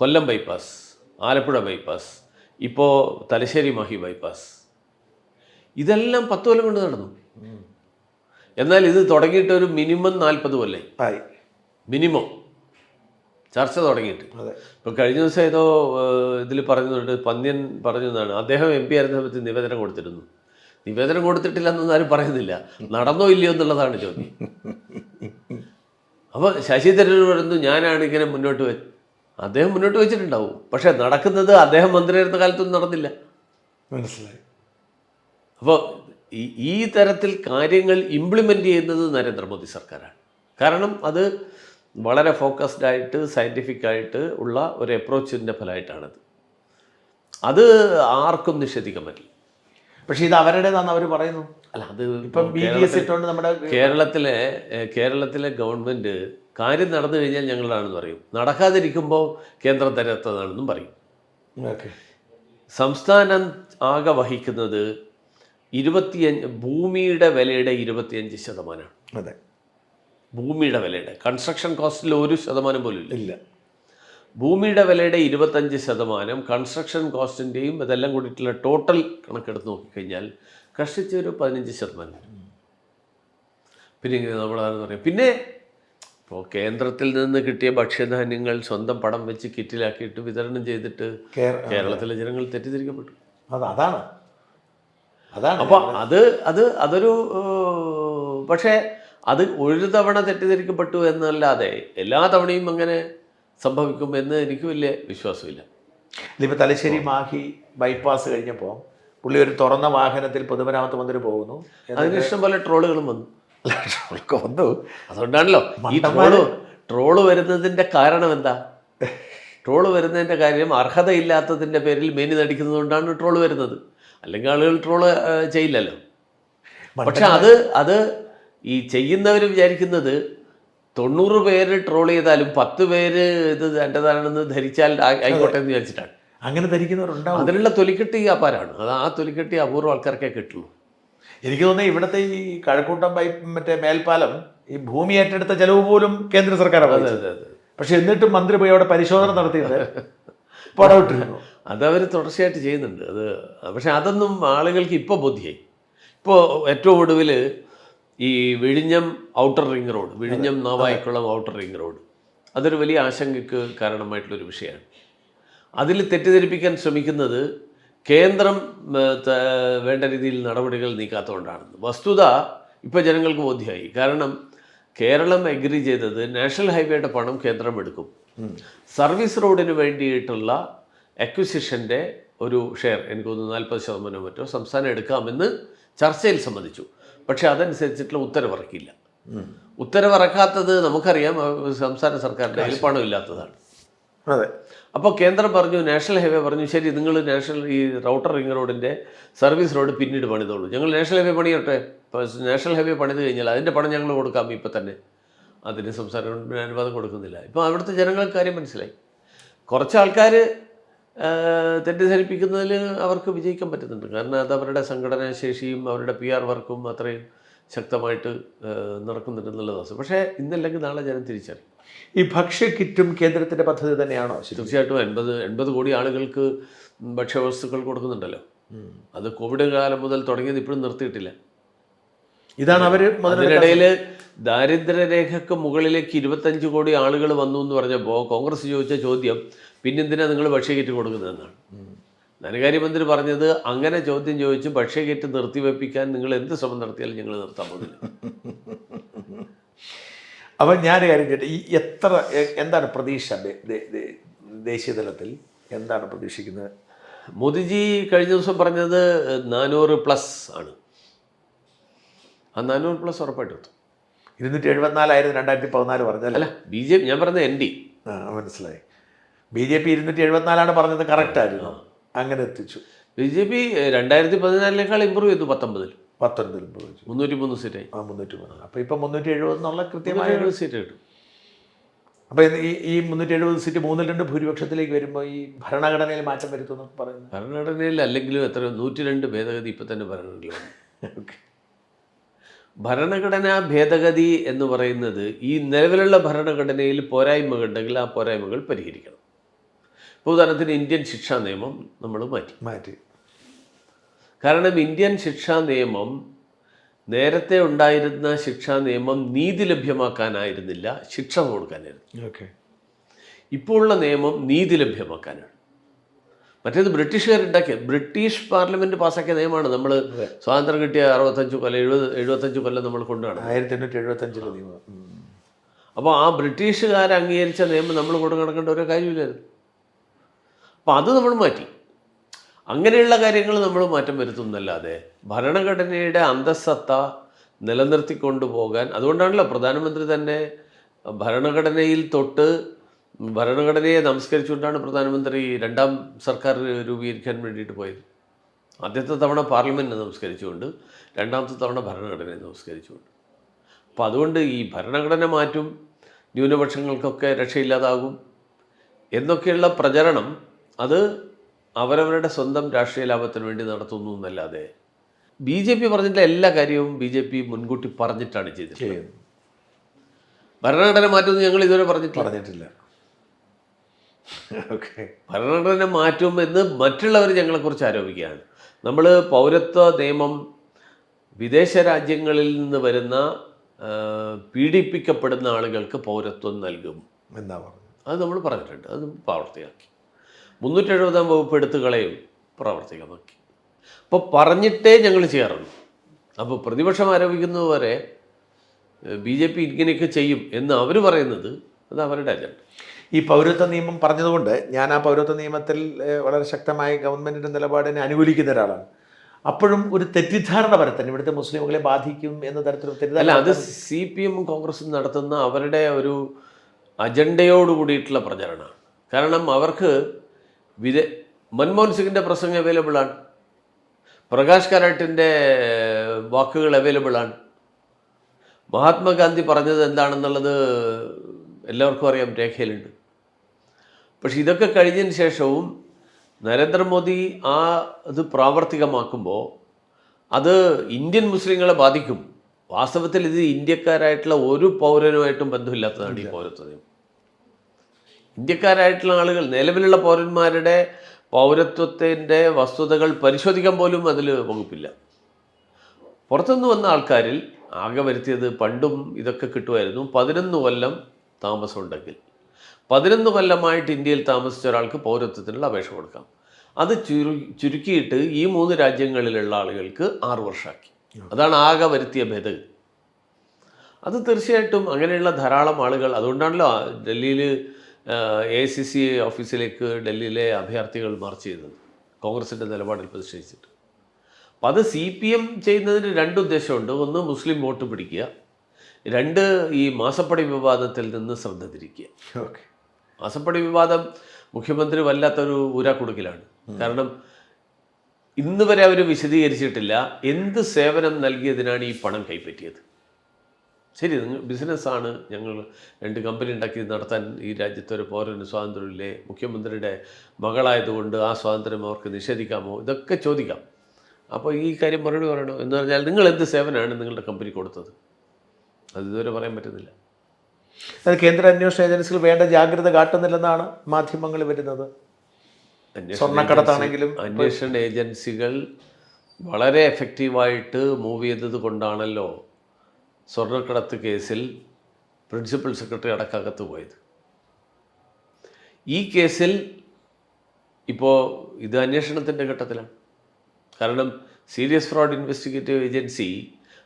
കൊല്ലം ബൈപ്പാസ്, ആലപ്പുഴ ബൈപ്പാസ്, ഇപ്പോൾ തലശ്ശേരി മാഹി ബൈപ്പാസ്, ഇതെല്ലാം 10 കൊല്ലം കൊണ്ട് നടന്നു. എന്നാൽ ഇത് തുടങ്ങിയിട്ട് ഒരു മിനിമം 40 കൊല്ലം ആയി, മിനിമം ചർച്ച തുടങ്ങിയിട്ട്. ഇപ്പം കഴിഞ്ഞ ദിവസം ഏതോ ഇതിൽ പറയുന്നുണ്ട്, പന്ന്യൻ പറഞ്ഞതാണ്, അദ്ദേഹം MP ആയിരുന്ന സമയത്ത് നിവേദനം കൊടുത്തിരുന്നു. നിവേദനം കൊടുത്തിട്ടില്ല എന്നൊന്നും ആരും പറയുന്നില്ല, നടന്നോ ഇല്ലയോ എന്നുള്ളതാണ് ചോദ്യം. അപ്പോൾ ശശി തരൂർ പറയുന്നു ഞാനാണ് ഇങ്ങനെ അദ്ദേഹം മുന്നോട്ട് വെച്ചിട്ടുണ്ടാവും, പക്ഷേ നടക്കുന്നത് അദ്ദേഹം മന്ത്രിയായിരുന്ന കാലത്തൊന്നും നടന്നില്ല. മനസ്സിലായി. അപ്പോൾ ഈ തരത്തിൽ കാര്യങ്ങൾ ഇംപ്ലിമെൻ്റ് ചെയ്യുന്നത് നരേന്ദ്രമോദി സർക്കാരാണ്. കാരണം അത് വളരെ ഫോക്കസ്ഡ് ആയിട്ട് സയൻറ്റിഫിക് ആയിട്ട് ഉള്ള ഒരു അപ്രോച്ചിൻ്റെ ഫലമായിട്ടാണത്. അത് ആർക്കും നിഷേധിക്കാൻ പറ്റില്ല. പക്ഷേ ഇത് അവരുടേതാണെന്ന് അവർ പറയുന്നു. അല്ല, അത് ഇപ്പം ഇട്ടുകൊണ്ട് നമ്മുടെ കേരളത്തിലെ ഗവൺമെൻറ് കാര്യം നടന്നു കഴിഞ്ഞാൽ ഞങ്ങളാണെന്ന് പറയും, നടക്കാതിരിക്കുമ്പോൾ കേന്ദ്രം തരാത്തതാണെന്നും പറയും. സംസ്ഥാനം ആകെ വഹിക്കുന്നത് 25 ഭൂമിയുടെ വിലയുടെ 25%. അതെ, ഭൂമിയുടെ വിലയുടെ, കൺസ്ട്രക്ഷൻ കോസ്റ്റിൽ 1% പോലും ഇല്ല. ഭൂമിയുടെ വിലയുടെ 25%, കൺസ്ട്രക്ഷൻ കോസ്റ്റിൻ്റെയും ഇതെല്ലാം കൂടിയിട്ടുള്ള ടോട്ടൽ കണക്കെടുത്ത് നോക്കിക്കഴിഞ്ഞാൽ കഷ്ടിച്ച് ഒരു 15%. പിന്നെ ഇങ്ങനെ നമ്മളാണെന്ന് പറയും. പിന്നെ ഇപ്പോൾ കേന്ദ്രത്തിൽ നിന്ന് കിട്ടിയ ഭക്ഷ്യധാന്യങ്ങൾ സ്വന്തം പടം വെച്ച് കിറ്റിലാക്കിയിട്ട് വിതരണം ചെയ്തിട്ട് കേരളത്തിലെ ജനങ്ങൾ തെറ്റിദ്ധരിക്കപ്പെട്ടു. അതാണ്. അപ്പോൾ അതൊരു പക്ഷേ അത് ഒരു തവണ തെറ്റിദ്ധരിക്കപ്പെട്ടു എന്നല്ലാതെ എല്ലാ തവണയും അങ്ങനെ സംഭവിക്കുമെന്ന് എനിക്ക് വലിയ വിശ്വാസമില്ല. ഇതിപ്പോൾ തലശ്ശേരി മാഹി ബൈപ്പാസ് കഴിഞ്ഞപ്പോൾ പുള്ളി ഒരു തുറന്ന വാഹനത്തിൽ പൊതുമരാമത്ത് മന്ത്രി പോകുന്നു. അതിന് ഇഷ്ടം പോലെ ട്രോളുകളും വന്നു. വന്നു. അതുകൊണ്ടാണല്ലോ ഈ ട്രോള് വരുന്നതിൻ്റെ കാരണം എന്താ? ട്രോള് വരുന്നതിൻ്റെ കാര്യം അർഹതയില്ലാത്തതിൻ്റെ പേരിൽ മേനി നടിക്കുന്നതുകൊണ്ടാണ് ട്രോള് വരുന്നത്. അല്ലെങ്കിൽ ആളുകൾ ട്രോള് ചെയ്യില്ലല്ലോ. പക്ഷെ അത് ഈ ചെയ്യുന്നവർ വിചാരിക്കുന്നത് 90 പേര് ട്രോൾ ചെയ്താലും 10 പേര് ഇത് എൻ്റെതാണെന്ന് ധരിച്ചാൽ ആയിക്കോട്ടെ എന്ന് വിചാരിച്ചിട്ടാണ്. അങ്ങനെ ധരിക്കുന്നവരുണ്ടാവും. അതിനുള്ള തൊലിക്കെട്ടി അപാരാണ്. ആ തൊലിക്കെട്ടി അപൂർവ ആൾക്കാർക്കേ കിട്ടുള്ളൂ. എനിക്ക് തോന്നുന്നത് ഇവിടുത്തെ ഈ കഴക്കൂട്ടം മറ്റേ മേൽപ്പാലം ഈ ഭൂമി ഏറ്റെടുത്ത ചെലവ് പോലും കേന്ദ്ര സർക്കാരാണ്. പക്ഷെ എന്നിട്ടും മന്ത്രി പോയി അവിടെ പരിശോധന നടത്തിയത് പടവിട്ടിരുന്നു. അതവർ തുടർച്ചയായിട്ട് ചെയ്യുന്നുണ്ട്. പക്ഷെ അതൊന്നും ആളുകൾക്ക് ഇപ്പോൾ ബോധ്യമായി. ഇപ്പോൾ ഏറ്റവും ഒടുവിൽ ഈ വിഴിഞ്ഞം ഔട്ടർ റിംഗ് റോഡ്, വിഴിഞ്ഞം നാവായിക്കുളം ഔട്ടർ റിംഗ് റോഡ്, അതൊരു വലിയ ആശങ്കയ്ക്ക് കാരണമായിട്ടുള്ളൊരു വിഷയമാണ്. അതിൽ തെറ്റിദ്ധരിപ്പിക്കാൻ ശ്രമിക്കുന്നത് കേന്ദ്രം വേണ്ട രീതിയിൽ നടപടികൾ നീക്കാത്തതുകൊണ്ടാണെന്ന്. വസ്തുത ഇപ്പോൾ ജനങ്ങൾക്ക് ബോധ്യമായി. കാരണം കേരളം എഗ്രി ചെയ്തത് നാഷണൽ ഹൈവേയുടെ പണം കേന്ദ്രം എടുക്കും, സർവീസ് റോഡിന് വേണ്ടിയിട്ടുള്ള അക്വിസിഷൻ്റെ ഒരു ഷെയർ എനിക്ക് തോന്നുന്നു 40% മറ്റോ സംസ്ഥാനം എടുക്കാമെന്ന് ചർച്ചയിൽ സമ്മതിച്ചു. പക്ഷേ അതനുസരിച്ചിട്ടുള്ള ഉത്തരവിറക്കില്ല. ഉത്തരവിറക്കാത്തത് നമുക്കറിയാം, സംസ്ഥാന സർക്കാരിൻ്റെ കയ്യിൽ പണമില്ലാത്തതാണ്. അതെ. അപ്പോൾ കേന്ദ്രം പറഞ്ഞു, നാഷണൽ ഹൈവേ പറഞ്ഞു, ശരി നിങ്ങൾ ഈ ഔട്ടർ റിംഗ് റോഡിൻ്റെ സർവീസ് റോഡ് പിന്നീട് പണിതോളൂ, ഞങ്ങൾ നാഷണൽ ഹൈവേ പണിയട്ടെ. ഇപ്പോൾ നാഷണൽ ഹൈവേ പണിത് കഴിഞ്ഞാൽ അതിൻ്റെ പണം ഞങ്ങൾ കൊടുക്കാം ഇപ്പം തന്നെ. അതിന് സംസ്ഥാന ഗവൺമെൻറ് അനുവാദം കൊടുക്കുന്നില്ല. ഇപ്പോൾ അവിടുത്തെ ജനങ്ങൾക്ക് കാര്യം മനസ്സിലായി. കുറച്ച് ആൾക്കാർ തെറ്റിദ്ധരിപ്പിക്കുന്നതിൽ അവർക്ക് വിജയിക്കാൻ പറ്റുന്നുണ്ട്. കാരണം അത് അവരുടെ സംഘടനാ ശേഷിയും അവരുടെ PR വർക്കും അത്രയും ശക്തമായിട്ട് നടക്കുന്നുണ്ടെന്നുള്ളതാണ്. പക്ഷേ ഇന്നല്ലെങ്കിൽ നാളെ ജനം തിരിച്ചറിയും. ഈ ഭക്ഷ്യ കിറ്റും കേന്ദ്രത്തിൻ്റെ പദ്ധതി തന്നെയാണോ? തീർച്ചയായിട്ടും 80 കോടി ആളുകൾക്ക് ഭക്ഷ്യവസ്തുക്കൾ കൊടുക്കുന്നുണ്ടല്ലോ. അത് കോവിഡ് കാലം മുതൽ തുടങ്ങിയത് ഇപ്പോഴും നിർത്തിയിട്ടില്ല. ഇതാണ് അവർ അതിനിടയിൽ ദാരിദ്ര്യരേഖക്ക് മുകളിലേക്ക് 25 കോടി ആളുകൾ വന്നു എന്ന് പറഞ്ഞപ്പോൾ കോൺഗ്രസ് ചോദിച്ച ചോദ്യം പിന്നെന്തിനാ നിങ്ങൾ ഭക്ഷ്യക്കിറ്റ് കൊടുക്കുന്നതെന്നാണ്. ധനകാര്യമന്ത്രി പറഞ്ഞത് അങ്ങനെ ചോദ്യം ചോദിച്ച് ഭക്ഷ്യക്കിറ്റ് നിർത്തിവെപ്പിക്കാൻ നിങ്ങൾ എന്ത് ശ്രമം നടത്തിയാലും ഞങ്ങൾ നിർത്താൻ പോകുന്നില്ല. അപ്പം ഞാൻ കാര്യം കേട്ടെ, ഈ എന്താണ് പ്രതീക്ഷ ദേശീയ തലത്തിൽ എന്താണ് പ്രതീക്ഷിക്കുന്നത്? മോദിജി കഴിഞ്ഞ ദിവസം പറഞ്ഞത് 400+ ആണ്. ആ 400+ ഉറപ്പായിട്ട് എത്തും. 274 2014 പറഞ്ഞല്ലേ? അല്ല, BJP ഞാൻ പറഞ്ഞത് ND. മനസ്സിലായി. BJP 274 പറഞ്ഞത് കറക്റ്റായിരുന്നു, അങ്ങനെ എത്തിച്ചു. BJP 2014 ഇമ്പ്രൂവ് ചെയ്തു. 19 303 സീറ്റായി. 303. അപ്പോൾ ഇപ്പം 370 എന്നുള്ള കൃത്യമായ 370 സീറ്റ് കിട്ടും. അപ്പോൾ ഈ 370 സീറ്റ് 3-2 ഭൂരിപക്ഷത്തിലേക്ക് വരുമ്പോൾ ഈ ഭരണഘടനയിൽ മാറ്റം വരുത്തുമെന്ന് പറയുന്നു. ഭരണഘടനയിൽ അല്ലെങ്കിലും എത്ര 102 ഭേദഗതി ഇപ്പം തന്നെ ഭരണഘടനയിലാണ്. ഓക്കെ. ഭരണഘടനാ ഭേദഗതി എന്ന് പറയുന്നത് ഈ നിലവിലുള്ള ഭരണഘടനയിൽ പോരായ്മകളുണ്ടെങ്കിൽ ആ പോരായ്മകൾ പരിഹരിക്കണം. ഇപ്പോൾ ഉദാഹരണത്തിന് ഇന്ത്യൻ ശിക്ഷാ നിയമം നമ്മൾ മാറ്റി. കാരണം ഇന്ത്യൻ ശിക്ഷാ നിയമം നേരത്തെ ഉണ്ടായിരുന്ന ശിക്ഷാ നിയമം നീതി ലഭ്യമാക്കാനായിരുന്നില്ല, ശിക്ഷ കൊടുക്കാനായിരുന്നു. ഓക്കെ. ഇപ്പോൾ ഉള്ള നിയമം നീതി ലഭ്യമാക്കാനാണ്. മറ്റേത് ബ്രിട്ടീഷുകാരുണ്ടാക്കിയ, ബ്രിട്ടീഷ് പാർലമെൻറ്റ് പാസ്സാക്കിയ നിയമമാണ്. നമ്മൾ സ്വാതന്ത്ര്യം കിട്ടിയ 65 കൊല്ലം 75 കൊല്ലം നമ്മൾ കൊണ്ടുപോകണം. 1875 നിയമം. അപ്പോൾ ആ ബ്രിട്ടീഷുകാർ അംഗീകരിച്ച നിയമം നമ്മൾ കൊണ്ട് നടക്കേണ്ട ഒരു കാര്യമില്ലായിരുന്നു. അപ്പോൾ അത് നമ്മൾ മാറ്റി. അങ്ങനെയുള്ള കാര്യങ്ങൾ നമ്മൾ മാറ്റം വരുത്തുന്നല്ലാതെ ഭരണഘടനയുടെ അന്തസ്സത്ത നിലനിർത്തിക്കൊണ്ടു പോകാൻ, അതുകൊണ്ടാണല്ലോ പ്രധാനമന്ത്രി തന്നെ ഭരണഘടനയെ നമസ്കരിച്ചുകൊണ്ടാണ് പ്രധാനമന്ത്രി 2ാം സർക്കാർ രൂപീകരിക്കാൻ വേണ്ടിയിട്ട് പോയത്. ആദ്യത്തെ തവണ പാർലമെൻറ്റിനെ നമസ്കരിച്ചുകൊണ്ട്, 2ാമത്തെ തവണ ഭരണഘടനയെ നമസ്കരിച്ചുകൊണ്ട്. അപ്പോൾ അതുകൊണ്ട് ഈ ഭരണഘടന മാറ്റും, ന്യൂനപക്ഷങ്ങൾക്കൊക്കെ രക്ഷയില്ലാതാകും എന്നൊക്കെയുള്ള പ്രചരണം അത് അവരവരുടെ സ്വന്തം രാഷ്ട്രീയ ലാഭത്തിന് വേണ്ടി നടത്തുന്നു എന്നല്ലാതെ BJP പറഞ്ഞിട്ടുള്ള എല്ലാ കാര്യവും BJP മുൻകൂട്ടി പറഞ്ഞിട്ടാണ് ചെയ്തിട്ടുള്ളത്. ഭരണഘടന മാറ്റുമെന്ന് ഞങ്ങൾ ഇതുവരെ പറഞ്ഞിട്ടില്ല. ഓക്കെ. ഭരണഘടന മാറ്റുമെന്ന് മറ്റുള്ളവർ ഞങ്ങളെക്കുറിച്ച് ആരോപിക്കുകയാണ്. നമ്മൾ പൗരത്വ നിയമം വിദേശ രാജ്യങ്ങളിൽ നിന്ന് വരുന്ന പീഡിപ്പിക്കപ്പെടുന്ന ആളുകൾക്ക് പൗരത്വം നൽകും എന്നാ പറഞ്ഞു. അത് നമ്മൾ പറഞ്ഞിട്ടുണ്ട്. അത് പ്രാവർത്തികമാക്കി. 370 വകുപ്പ് എടുത്തു കളയും, പ്രാവർത്തികമാക്കി. അപ്പോൾ പറഞ്ഞിട്ടേ ഞങ്ങൾ ചെയ്യാറുള്ളൂ. അപ്പോൾ പ്രതിപക്ഷം ആരോപിക്കുന്നത് വരെ BJP ഇങ്ങനെയൊക്കെ ചെയ്യും എന്ന് അവർ പറയുന്നത് അത് അവരുടെ അജണ്ട. ഈ പൗരത്വ നിയമം പറഞ്ഞതുകൊണ്ട് ഞാൻ ആ പൗരത്വ നിയമത്തിൽ വളരെ ശക്തമായ ഗവൺമെൻറ്റിൻ്റെ നിലപാടിനെ അനുകൂലിക്കുന്ന ഒരാളാണ്. അപ്പോഴും ഒരു തെറ്റിദ്ധാരണ പരത്താൻ ഇവിടുത്തെ മുസ്ലിമുകളെ ബാധിക്കും എന്ന തരത്തിലുള്ള തെറ്റിദ്ധാരണ. അത് CPM കോൺഗ്രസും നടത്തുന്ന അവരുടെ ഒരു അജണ്ടയോട് കൂടിയിട്ടുള്ള പ്രചരണമാണ്. കാരണം അവർക്ക് മൻമോഹൻ സിംഗിൻ്റെ പ്രസംഗം അവൈലബിളാണ്, പ്രകാശ് കാരാട്ടിൻ്റെ വാക്കുകൾ അവൈലബിളാണ്, മഹാത്മാഗാന്ധി പറഞ്ഞത് എന്താണെന്നുള്ളത് എല്ലാവർക്കും അറിയാം, രേഖയിലുണ്ട്. പക്ഷെ ഇതൊക്കെ കഴിഞ്ഞതിന് ശേഷവും നരേന്ദ്രമോദി അത് പ്രാവർത്തികമാക്കുമ്പോൾ അത് ഇന്ത്യൻ മുസ്ലിങ്ങളെ ബാധിക്കും. വാസ്തവത്തിൽ ഇത് ഇന്ത്യക്കാരായിട്ടുള്ള ഒരു പൗരനുമായിട്ടും ബന്ധമില്ലാത്തതാണ് ഈ പൗരത്വ നിയമം. ഇന്ത്യക്കാരായിട്ടുള്ള ആളുകൾ, നിലവിലുള്ള പൗരന്മാരുടെ പൗരത്വത്തിൻ്റെ വസ്തുതകൾ പരിശോധിക്കാൻ പോലും അതിൽ വകുപ്പില്ല. പുറത്തുനിന്ന് വന്ന ആൾക്കാരിൽ ആകെ വരുത്തിയത്, പണ്ടും ഇതൊക്കെ കിട്ടുമായിരുന്നു, 11 കൊല്ലം താമസമുണ്ടെങ്കിൽ 11 കൊല്ലമായിട്ട് ഇന്ത്യയിൽ താമസിച്ച ഒരാൾക്ക് പൗരത്വത്തിനുള്ള അപേക്ഷ കൊടുക്കാം. അത് ചുരുക്കിയിട്ട് ഈ 3 രാജ്യങ്ങളിലുള്ള ആളുകൾക്ക് 6 വർഷമാക്കി. അതാണ് ആകെ വരുത്തിയ ഭേദഗതി. അത് തീർച്ചയായിട്ടും അങ്ങനെയുള്ള ധാരാളം ആളുകൾ, അതുകൊണ്ടാണല്ലോ ഡൽഹിയിൽ AICC ഓഫീസിലേക്ക് ഡൽഹിയിലെ അഭയാർത്ഥികൾ മാർച്ച് ചെയ്തത്, കോൺഗ്രസിൻ്റെ നിലപാടിൽ പ്രതിഷേധിച്ചിട്ട്. അപ്പോൾ അത് CPM ചെയ്യുന്നതിന് 2 ഉദ്ദേശമുണ്ട്. ഒന്ന്, മുസ്ലിം വോട്ട് പിടിക്കുക. 2, ഈ മാസപ്പടി വിവാദത്തിൽ നിന്ന് ശ്രദ്ധ തിരിക്കുക. ഓക്കെ. മാസപ്പടി വിവാദം മുഖ്യമന്ത്രി വല്ലാത്തൊരു ഊരാക്കുടുക്കിലാണ്. കാരണം ഇന്ന് വരെ അവർ വിശദീകരിച്ചിട്ടില്ല എന്ത് സേവനം നൽകിയതിനാണ് ഈ പണം കൈപ്പറ്റിയത്. ശരി, നിങ്ങൾ ബിസിനസ്സാണ്, ഞങ്ങൾ 2 കമ്പനി ഉണ്ടാക്കി നടത്താൻ ഈ രാജ്യത്തെ ഒരു പൗരന് സ്വാതന്ത്ര്യമില്ലേ, മുഖ്യമന്ത്രിയുടെ മകളായതുകൊണ്ട് ആ സ്വാതന്ത്ര്യം അവർക്ക് നിഷേധിക്കാമോ, ഇതൊക്കെ ചോദിക്കാം. അപ്പോൾ ഈ കാര്യം മറുപടി പറയണോ എന്ന് പറഞ്ഞാൽ നിങ്ങൾ എന്ത് സേവനമാണ് നിങ്ങളുടെ കമ്പനി കൊടുത്തത്, അത് ഇതുവരെ പറയാൻ പറ്റുന്നില്ല. അത് കേന്ദ്ര അന്വേഷണ ഏജൻസികൾ വേണ്ട ജാഗ്രത കാട്ടുന്നില്ലെന്നാണ് മാധ്യമങ്ങൾ വരുന്നത്. സ്വർണ്ണക്കടത്താണെങ്കിലും അന്വേഷണ ഏജൻസികൾ വളരെ എഫക്റ്റീവായിട്ട് മൂവ് ചെയ്തത് കൊണ്ടാണല്ലോ സ്വർണ്ണക്കടത്ത് കേസിൽ പ്രിൻസിപ്പൽ സെക്രട്ടറി അടക്കകത്ത് പോയത്. ഈ കേസിൽ ഇപ്പോൾ ഇത് അന്വേഷണത്തിൻ്റെ ഘട്ടത്തിലാണ്. കാരണം സീരിയസ് ഫ്രോഡ് ഇൻവെസ്റ്റിഗേറ്റീവ് ഏജൻസി,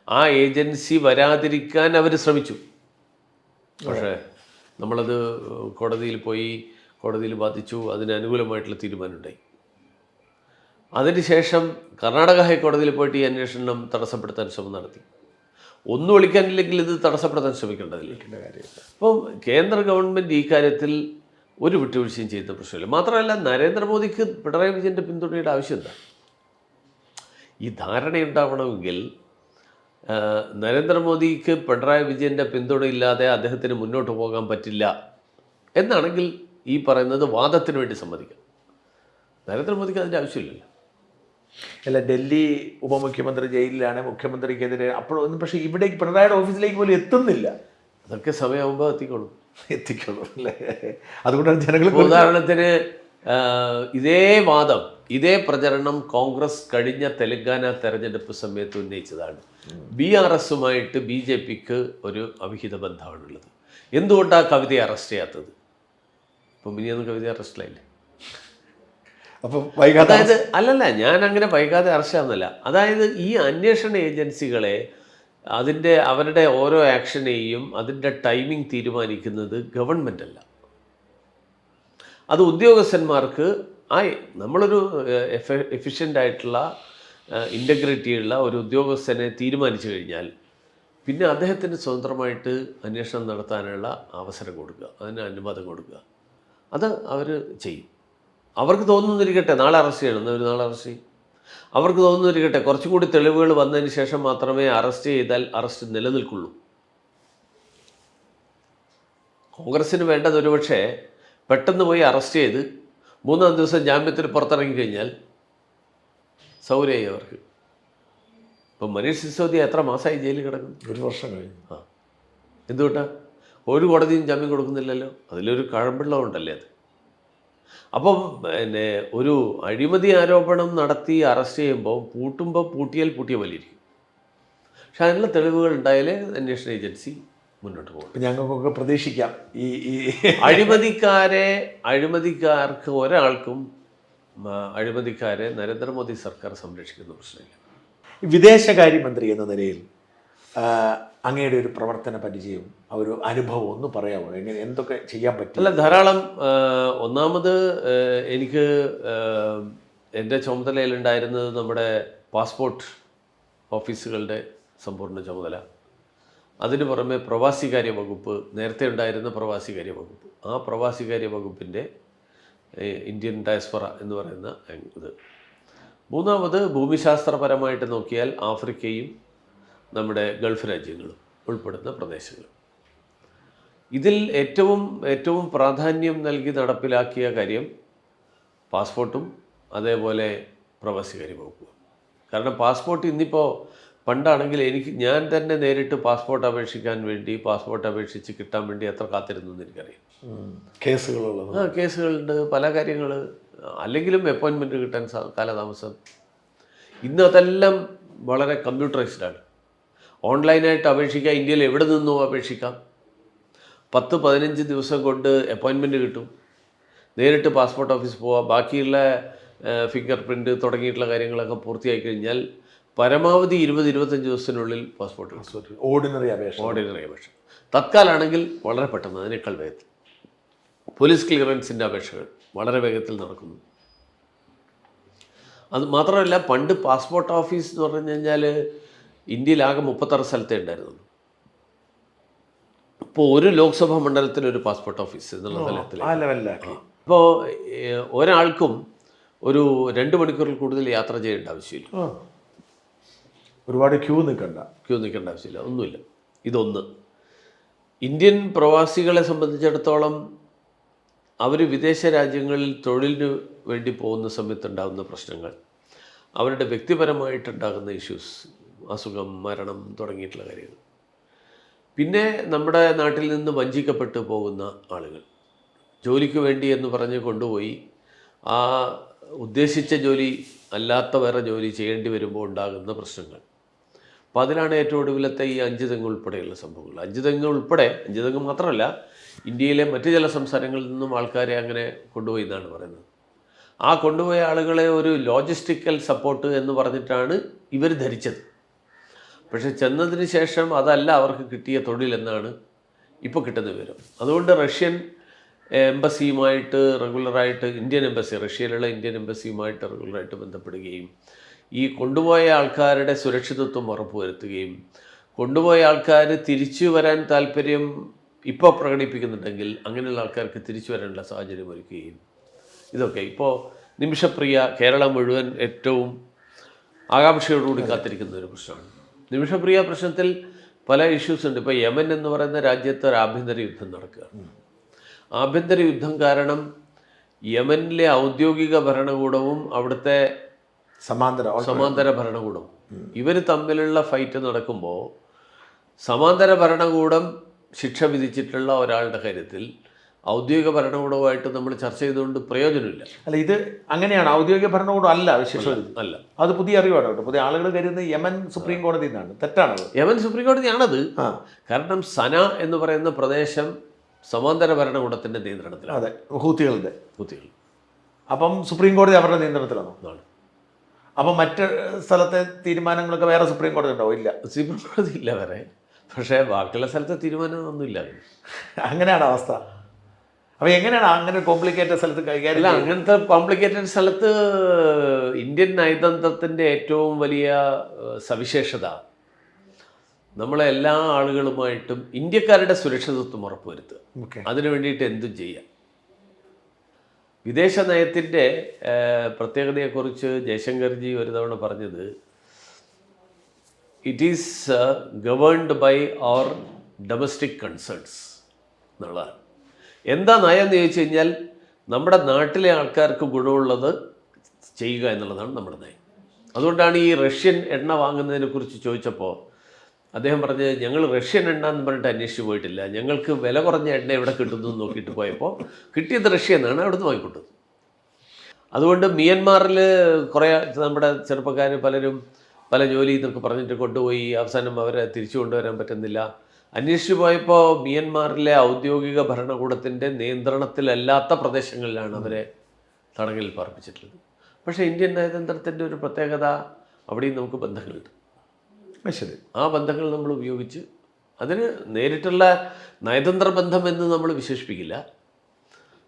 ആ ഏജൻസി വരാതിരിക്കാൻ അവർ ശ്രമിച്ചു. പക്ഷേ നമ്മളത് കോടതിയിൽ പോയി, കോടതിയിൽ ബാധിച്ചു, അതിന് അനുകൂലമായിട്ടുള്ള തീരുമാനമുണ്ടായി. അതിനുശേഷം കർണാടക ഹൈക്കോടതിയിൽ പോയിട്ട് ഈ അന്വേഷണം തടസ്സപ്പെടുത്താൻ ശ്രമം നടത്തി. ഒന്നും ഒളിക്കാനില്ലെങ്കിൽ ഇത് തടസ്സപ്പെടുത്താൻ ശ്രമിക്കേണ്ടതില്ല. അപ്പം കേന്ദ്ര ഗവൺമെൻറ് ഈ കാര്യത്തിൽ ഒരു വിട്ടുവീഴ്ചയും ചെയ്യുന്ന പ്രശ്നമില്ല. മാത്രമല്ല, നരേന്ദ്രമോദിക്ക് പിണറായി വിജയൻ്റെ പിന്തുണയുടെ ആവശ്യം എന്താ? ഈ ധാരണയുണ്ടാവണമെങ്കിൽ നരേന്ദ്രമോദിക്ക് പിണറായി വിജയൻ്റെ പിന്തുണയില്ലാതെ അദ്ദേഹത്തിന് മുന്നോട്ട് പോകാൻ പറ്റില്ല എന്നാണെങ്കിൽ ഈ പറയുന്നത് വാദത്തിന് വേണ്ടി സമ്മതിക്കാം. നരേന്ദ്രമോദിക്ക് അതിൻ്റെ ആവശ്യമില്ലല്ലോ. അല്ല, ഡൽഹി ഉപമുഖ്യമന്ത്രി ജയിലിലാണ്, മുഖ്യമന്ത്രിക്കെതിരെ അപ്പോഴൊന്നും, പക്ഷേ ഇവിടേക്ക് പിണറായിയുടെ ഓഫീസിലേക്ക് പോലും എത്തുന്നില്ല. അതൊക്കെ സമയമാകുമ്പോൾ എത്തിക്കോളും അല്ലേ? അതുകൊണ്ടാണ് ജനങ്ങൾ. ഉദാഹരണത്തിന് ഇതേ വാദം, ഇതേ പ്രചരണം കോൺഗ്രസ് കഴിഞ്ഞ തെലങ്കാന തെരഞ്ഞെടുപ്പ് സമയത്ത് ഉന്നയിച്ചതാണ്. BRSുമായിട്ട് BJPക്ക് ഒരു അവിഹിത ബന്ധമാണുള്ളത്. എന്തുകൊണ്ടാണ് കവിതയെ അറസ്റ്റ് ചെയ്യാത്തത്? ഇപ്പം ഇനിയൊന്നും കവിത അറസ്റ്റിലായില്ലേ? അപ്പം വൈകാതെ, അതായത് അല്ലല്ല, ഞാൻ അങ്ങനെ വൈകാതെ അറസ്റ്റ് ആവുന്നില്ല. അതായത് ഈ അന്വേഷണ ഏജൻസികളെ അവരുടെ ഓരോ ആക്ഷനെയും അതിൻ്റെ ടൈമിംഗ് തീരുമാനിക്കുന്നത് ഗവൺമെൻറ് അല്ല, അത് ഉദ്യോഗസ്ഥന്മാർക്ക്. നമ്മളൊരു എഫിഷ്യൻ്റ് ആയിട്ടുള്ള ഇൻ്റഗ്രിറ്റിയുള്ള ഒരു ഉദ്യോഗസ്ഥനെ തീരുമാനിച്ചു കഴിഞ്ഞാൽ പിന്നെ അദ്ദേഹത്തിന് സ്വതന്ത്രമായിട്ട് അന്വേഷണം നടത്താനുള്ള അവസരം കൊടുക്കുക, അതിന് അനുവാദം കൊടുക്കുക. അത് അവർ ചെയ്യും. അവർക്ക് തോന്നുന്നിരിക്കട്ടെ നാളെ അറസ്റ്റ് ചെയ്യണം, അവർ നാളെ അറസ്റ്റ് ചെയ്യും. അവർക്ക് തോന്നുന്നിരിക്കട്ടെ കുറച്ചും കൂടി തെളിവുകൾ വന്നതിന് ശേഷം മാത്രമേ അറസ്റ്റ് ചെയ്താൽ അറസ്റ്റ് നിലനിൽക്കുള്ളൂ. കോൺഗ്രസ്സിന് വേണ്ടത് ഒരുപക്ഷെ പെട്ടെന്ന് പോയി അറസ്റ്റ് ചെയ്ത് 3-ാം ദിവസം ജാമ്യത്തിൽ പുറത്തിറങ്ങി കഴിഞ്ഞാൽ സൗകര്യമായി അവർക്ക്. ഇപ്പം മനീഷ് സിസോദിയ എത്ര മാസമായി ജയിലിൽ കിടക്കുന്നു? 1 വർഷം കഴിഞ്ഞു. എന്തുകൊണ്ടാണ്? ഒരു കോടതിയും ജാമ്യം കൊടുക്കുന്നില്ലല്ലോ. അതിലൊരു കഴമ്പിള്ളമുണ്ടല്ലേ അത്. അപ്പം പിന്നെ ഒരു അഴിമതി ആരോപണം നടത്തി അറസ്റ്റ് ചെയ്യുമ്പോൾ പൂട്ടിയാൽ പൂട്ടിയ വലിയിരിക്കും. പക്ഷെ അതിനുള്ള തെളിവുകൾ ഉണ്ടായാലേ അന്വേഷണ ഏജൻസി മുന്നോട്ട് പോകും. ഞങ്ങൾക്കൊക്കെ പ്രതീക്ഷിക്കാം ഈ അഴിമതിക്കാർക്ക് ഒരാൾക്കും അഴിമതിക്കാരെ നരേന്ദ്രമോദി സർക്കാർ സംരക്ഷിക്കുന്ന പ്രശ്നമില്ല. വിദേശകാര്യമന്ത്രി എന്ന നിലയിൽ അങ്ങയുടെ ഒരു പ്രവർത്തന പരിചയം, ഒരു അനുഭവം ഒന്ന് പറയാമോ? എന്തൊക്കെ ചെയ്യാൻ പറ്റും? അല്ല, ധാരാളം. ഒന്നാമത് എനിക്ക് എൻ്റെ ചുമതലയിലുണ്ടായിരുന്നത് നമ്മുടെ പാസ്പോർട്ട് ഓഫീസുകളുടെ സമ്പൂർണ്ണ ചുമതല. അതിന് പുറമെ പ്രവാസികാര്യ വകുപ്പ്, നേരത്തെ ഉണ്ടായിരുന്ന പ്രവാസികാര്യ വകുപ്പ്, ആ പ്രവാസികാര്യ വകുപ്പിൻ്റെ ഇന്ത്യൻ ഡയസ്പൊറ എന്ന് പറയുന്ന ഇത്. മൂന്നാമത് ഭൂമിശാസ്ത്രപരമായിട്ട് നോക്കിയാൽ ആഫ്രിക്കയും നമ്മുടെ ഗൾഫ് രാജ്യങ്ങളും ഉൾപ്പെടുന്ന പ്രദേശങ്ങൾ. ഇതിൽ ഏറ്റവും പ്രാധാന്യം നൽകി നടപ്പിലാക്കിയ കാര്യം പാസ്പോർട്ടും അതേപോലെ പ്രവാസികാര്യ വകുപ്പും. കാരണം പാസ്പോർട്ട് ഇന്നിപ്പോൾ, പണ്ടാണെങ്കിൽ ഞാൻ തന്നെ നേരിട്ട് പാസ്പോർട്ട് അപേക്ഷിക്കാൻ വേണ്ടി, പാസ്പോർട്ട് അപേക്ഷിച്ച് കിട്ടാൻ വേണ്ടി എത്ര കാത്തിരുന്നു എന്ന് എനിക്കറിയാം. കേസുകളുള്ളത്, കേസുകളുണ്ട്, പല കാര്യങ്ങൾ. അല്ലെങ്കിലും അപ്പോയിൻമെൻറ്റ് കിട്ടാൻ കാലതാമസം. ഇന്ന് അതെല്ലാം വളരെ കമ്പ്യൂട്ടറൈസ്ഡാണ്. ഓൺലൈനായിട്ട് അപേക്ഷിക്കാം, ഇന്ത്യയിൽ എവിടെ നിന്നും അപേക്ഷിക്കാം. 10-15 ദിവസം കൊണ്ട് അപ്പോയിൻമെൻറ്റ് കിട്ടും. നേരിട്ട് പാസ്പോർട്ട് ഓഫീസ് പോവാം. ബാക്കിയുള്ള ഫിംഗർ പ്രിൻറ്റ് തുടങ്ങിയിട്ടുള്ള കാര്യങ്ങളൊക്കെ പൂർത്തിയായി കഴിഞ്ഞാൽ പരമാവധി 20-25 ദിവസത്തിനുള്ളിൽ പാസ്പോർട്ട് കിട്ടും. ഓർഡിനറി അപേക്ഷ. തത്കാലാണെങ്കിൽ വളരെ പെട്ടെന്ന്, അതിനേക്കാൾ വേഗത്തിൽ. പോലീസ് ക്ലിയറൻസിൻ്റെ അപേക്ഷകൾ വളരെ വേഗത്തിൽ നടക്കുന്നു. അത് മാത്രമല്ല, പണ്ട് പാസ്പോർട്ട് ഓഫീസ് എന്ന് പറഞ്ഞു കഴിഞ്ഞാൽ ഇന്ത്യയിലാകെ 36 സ്ഥലത്തേ ഉണ്ടായിരുന്നുള്ളൂ. ഇപ്പോൾ ഒരു ലോക്സഭാ മണ്ഡലത്തിൽ ഒരു പാസ്പോർട്ട് ഓഫീസ് എന്നുള്ള തലത്തിലാക്കി. അപ്പോൾ ഒരാൾക്കും ഒരു 2 മണിക്കൂറിൽ കൂടുതൽ യാത്ര ചെയ്യേണ്ട ആവശ്യമില്ല. ഒരുപാട് ക്യൂ നിൽക്കേണ്ട ആവശ്യമില്ല, ഒന്നുമില്ല. ഇതൊന്ന്. ഇന്ത്യൻ പ്രവാസികളെ സംബന്ധിച്ചിടത്തോളം അവർ വിദേശ രാജ്യങ്ങളിൽ തൊഴിലിന് വേണ്ടി പോകുന്ന സമയത്തുണ്ടാകുന്ന പ്രശ്നങ്ങൾ, അവരുടെ വ്യക്തിപരമായിട്ടുണ്ടാകുന്ന ഇഷ്യൂസ്, അസുഖം, മരണം തുടങ്ങിയിട്ടുള്ള കാര്യങ്ങൾ. പിന്നെ നമ്മുടെ നാട്ടിൽ നിന്ന് വഞ്ചിക്കപ്പെട്ട് പോകുന്ന ആളുകൾ, ജോലിക്ക് വേണ്ടി എന്ന് പറഞ്ഞ് കൊണ്ടുപോയി ആ ഉദ്ദേശിച്ച ജോലി അല്ലാത്ത വേറെ ജോലി ചെയ്യേണ്ടി വരുമ്പോൾ ഉണ്ടാകുന്ന പ്രശ്നങ്ങൾ. അപ്പോൾ അതിലാണ് ഏറ്റവും ഒടുവിലത്തെ ഈ 5 തെങ്ങ് ഉൾപ്പെടെയുള്ള സംഭവങ്ങൾ. 5 തെങ്ങ് ഉൾപ്പെടെ, 5 തെങ്ങ് മാത്രമല്ല, ഇന്ത്യയിലെ മറ്റ് ചില സംസ്ഥാനങ്ങളിൽ നിന്നും ആൾക്കാരെ അങ്ങനെ കൊണ്ടുപോയി എന്നാണ് പറയുന്നത്. ആ കൊണ്ടുപോയ ആളുകളെ ഒരു ലോജിസ്റ്റിക്കൽ സപ്പോർട്ട് എന്ന് പറഞ്ഞിട്ടാണ് ഇവർ ധരിച്ചത്. പക്ഷേ ചെന്നതിന് ശേഷം അതല്ല അവർക്ക് കിട്ടിയ തൊഴിലെന്നാണ് ഇപ്പോൾ കിട്ടുന്ന വിവരം. അതുകൊണ്ട് റഷ്യൻ എംബസിയുമായിട്ട് റെഗുലറായിട്ട് റഷ്യയിലുള്ള ഇന്ത്യൻ എംബസിയുമായിട്ട് റെഗുലറായിട്ട് ബന്ധപ്പെടുകയും ഈ കൊണ്ടുപോയ ആൾക്കാരുടെ സുരക്ഷിതത്വം ഉറപ്പുവരുത്തുകയും കൊണ്ടുപോയ ആൾക്കാർ തിരിച്ചു വരാൻ താല്പര്യം ഇപ്പോൾ പ്രകടിപ്പിക്കുന്നുണ്ടെങ്കിൽ അങ്ങനെയുള്ള ആൾക്കാർക്ക് തിരിച്ചു വരാനുള്ള സാഹചര്യം ഒരുക്കുകയും, ഇതൊക്കെ ഇപ്പോൾ നിമിഷപ്രിയ കേരളം മുഴുവൻ ഏറ്റവും ആകാംക്ഷയോടുകൂടി കാത്തിരിക്കുന്ന ഒരു പ്രശ്നമാണ്. നിമിഷപ്രിയ പ്രശ്നത്തിൽ പല ഇഷ്യൂസ് ഉണ്ട്. ഇപ്പോൾ യമൻ എന്ന് പറയുന്ന രാജ്യത്ത് ഒരു ആഭ്യന്തര യുദ്ധം നടക്കുകയാണ്. ആഭ്യന്തര യുദ്ധം കാരണം യമനിലെ ഔദ്യോഗിക ഭരണകൂടവും അവിടുത്തെ സമാന്തര ഭരണകൂടവും ഇവർ തമ്മിലുള്ള ഫൈറ്റ് നടക്കുമ്പോൾ സമാന്തര ഭരണകൂടം ശിക്ഷ വിധിച്ചിട്ടുള്ള ഒരാളുടെ കാര്യത്തിൽ ഔദ്യോഗിക ഭരണകൂടവുമായിട്ട് നമ്മൾ ചർച്ച ചെയ്തുകൊണ്ട് പ്രയോജനമില്ല. അല്ല, ഇത് അങ്ങനെയാണ്. ഔദ്യോഗിക ഭരണകൂടം അല്ല വിശേഷം അല്ല. അത് പുതിയ അറിവാണ് കേട്ടോ. പുതിയ ആളുകൾ കരുതുന്നത് യമൻ സുപ്രീം കോടതി നിന്നാണ്. തെറ്റാണത്. യമൻ സുപ്രീം കോടതിയാണത്. കാരണം സന എന്ന് പറയുന്ന പ്രദേശം സമാന്തര ഭരണകൂടത്തിന്റെ നിയന്ത്രണത്തിലാണ്. അതെ, ഹൂത്തികൾ. അപ്പം സുപ്രീം കോടതി അവരുടെ നിയന്ത്രണത്തിലാണോ? അപ്പം മറ്റ് സ്ഥലത്തെ തീരുമാനങ്ങളൊക്കെ വേറെ സുപ്രീം കോടതി ഉണ്ടോ? ഇല്ല, സുപ്രീം കോടതി ഇല്ല വേറെ. പക്ഷേ ബാക്കിയുള്ള സ്ഥലത്തെ തീരുമാനമൊന്നുമില്ല. അങ്ങനെയാണ് അവസ്ഥ. അപ്പോൾ എങ്ങനെയാണ് അങ്ങനെ കോംപ്ലിക്കേറ്റഡ് സ്ഥലത്ത് കൈകാര്യം? അങ്ങനത്തെ കോംപ്ലിക്കേറ്റഡ് സ്ഥലത്ത് ഇന്ത്യൻ നയതന്ത്രത്തിൻ്റെ ഏറ്റവും വലിയ സവിശേഷത നമ്മളെ എല്ലാ ആളുകളുമായിട്ടും ഇന്ത്യക്കാരുടെ സുരക്ഷിതത്വം ഉറപ്പുവരുത്തുക. അതിനു വേണ്ടിയിട്ട് എന്തും ചെയ്യാം. വിദേശ നയത്തിൻ്റെ പ്രത്യേകതയെക്കുറിച്ച് ജയശങ്കർജി ഒരു തവണ പറഞ്ഞത്, it is governed by our domestic concerns എന്നുള്ളതാണ്. എന്താ നയം എന്ന് ചോദിച്ചു കഴിഞ്ഞാൽ നമ്മുടെ നാട്ടിലെ ആൾക്കാർക്ക് ഗുണമുള്ളത് ചെയ്യുക എന്നുള്ളതാണ് നമ്മുടെ നയം. അതുകൊണ്ടാണ് ഈ റഷ്യൻ എണ്ണ വാങ്ങുന്നതിനെക്കുറിച്ച് ചോദിച്ചപ്പോൾ അദ്ദേഹം പറഞ്ഞത്, ഞങ്ങൾ റഷ്യൻ എണ്ണ എന്ന് പറഞ്ഞിട്ട് അന്വേഷിച്ച് പോയിട്ടില്ല, ഞങ്ങൾക്ക് വില കുറഞ്ഞ എണ്ണ എവിടെ കിട്ടുന്നു എന്ന് നോക്കിയിട്ട് പോയപ്പോൾ കിട്ടിയത് റഷ്യ എന്നാണ്, അവിടുന്ന് വാങ്ങിക്കൊണ്ടത്. അതുകൊണ്ട് മിയന്മാറിൽ കുറേ നമ്മുടെ ചെറുപ്പക്കാർ പലരും പല ജോലി എന്നൊക്കെ പറഞ്ഞിട്ട് കൊണ്ടുപോയി അവസാനം അവരെ തിരിച്ചു കൊണ്ടുവരാൻ പറ്റുന്നില്ല. അന്വേഷിച്ചു പോയപ്പോൾ മിയന്മാറിലെ ഔദ്യോഗിക ഭരണകൂടത്തിൻ്റെ നിയന്ത്രണത്തിലല്ലാത്ത പ്രദേശങ്ങളിലാണ് അവരെ തടങ്കലിൽ പാർപ്പിച്ചിട്ടുള്ളത്. പക്ഷേ ഇന്ത്യൻ നയതന്ത്രത്തിൻ്റെ ഒരു പ്രത്യേകത, അവിടെയും നമുക്ക് ബന്ധങ്ങളുണ്ട്. ശരി, ആ ബന്ധങ്ങൾ നമ്മൾ ഉപയോഗിച്ച്, അതിന് നേരിട്ടുള്ള നയതന്ത്ര ബന്ധം എന്ന് നമ്മൾ വിശേഷിപ്പിക്കില്ല,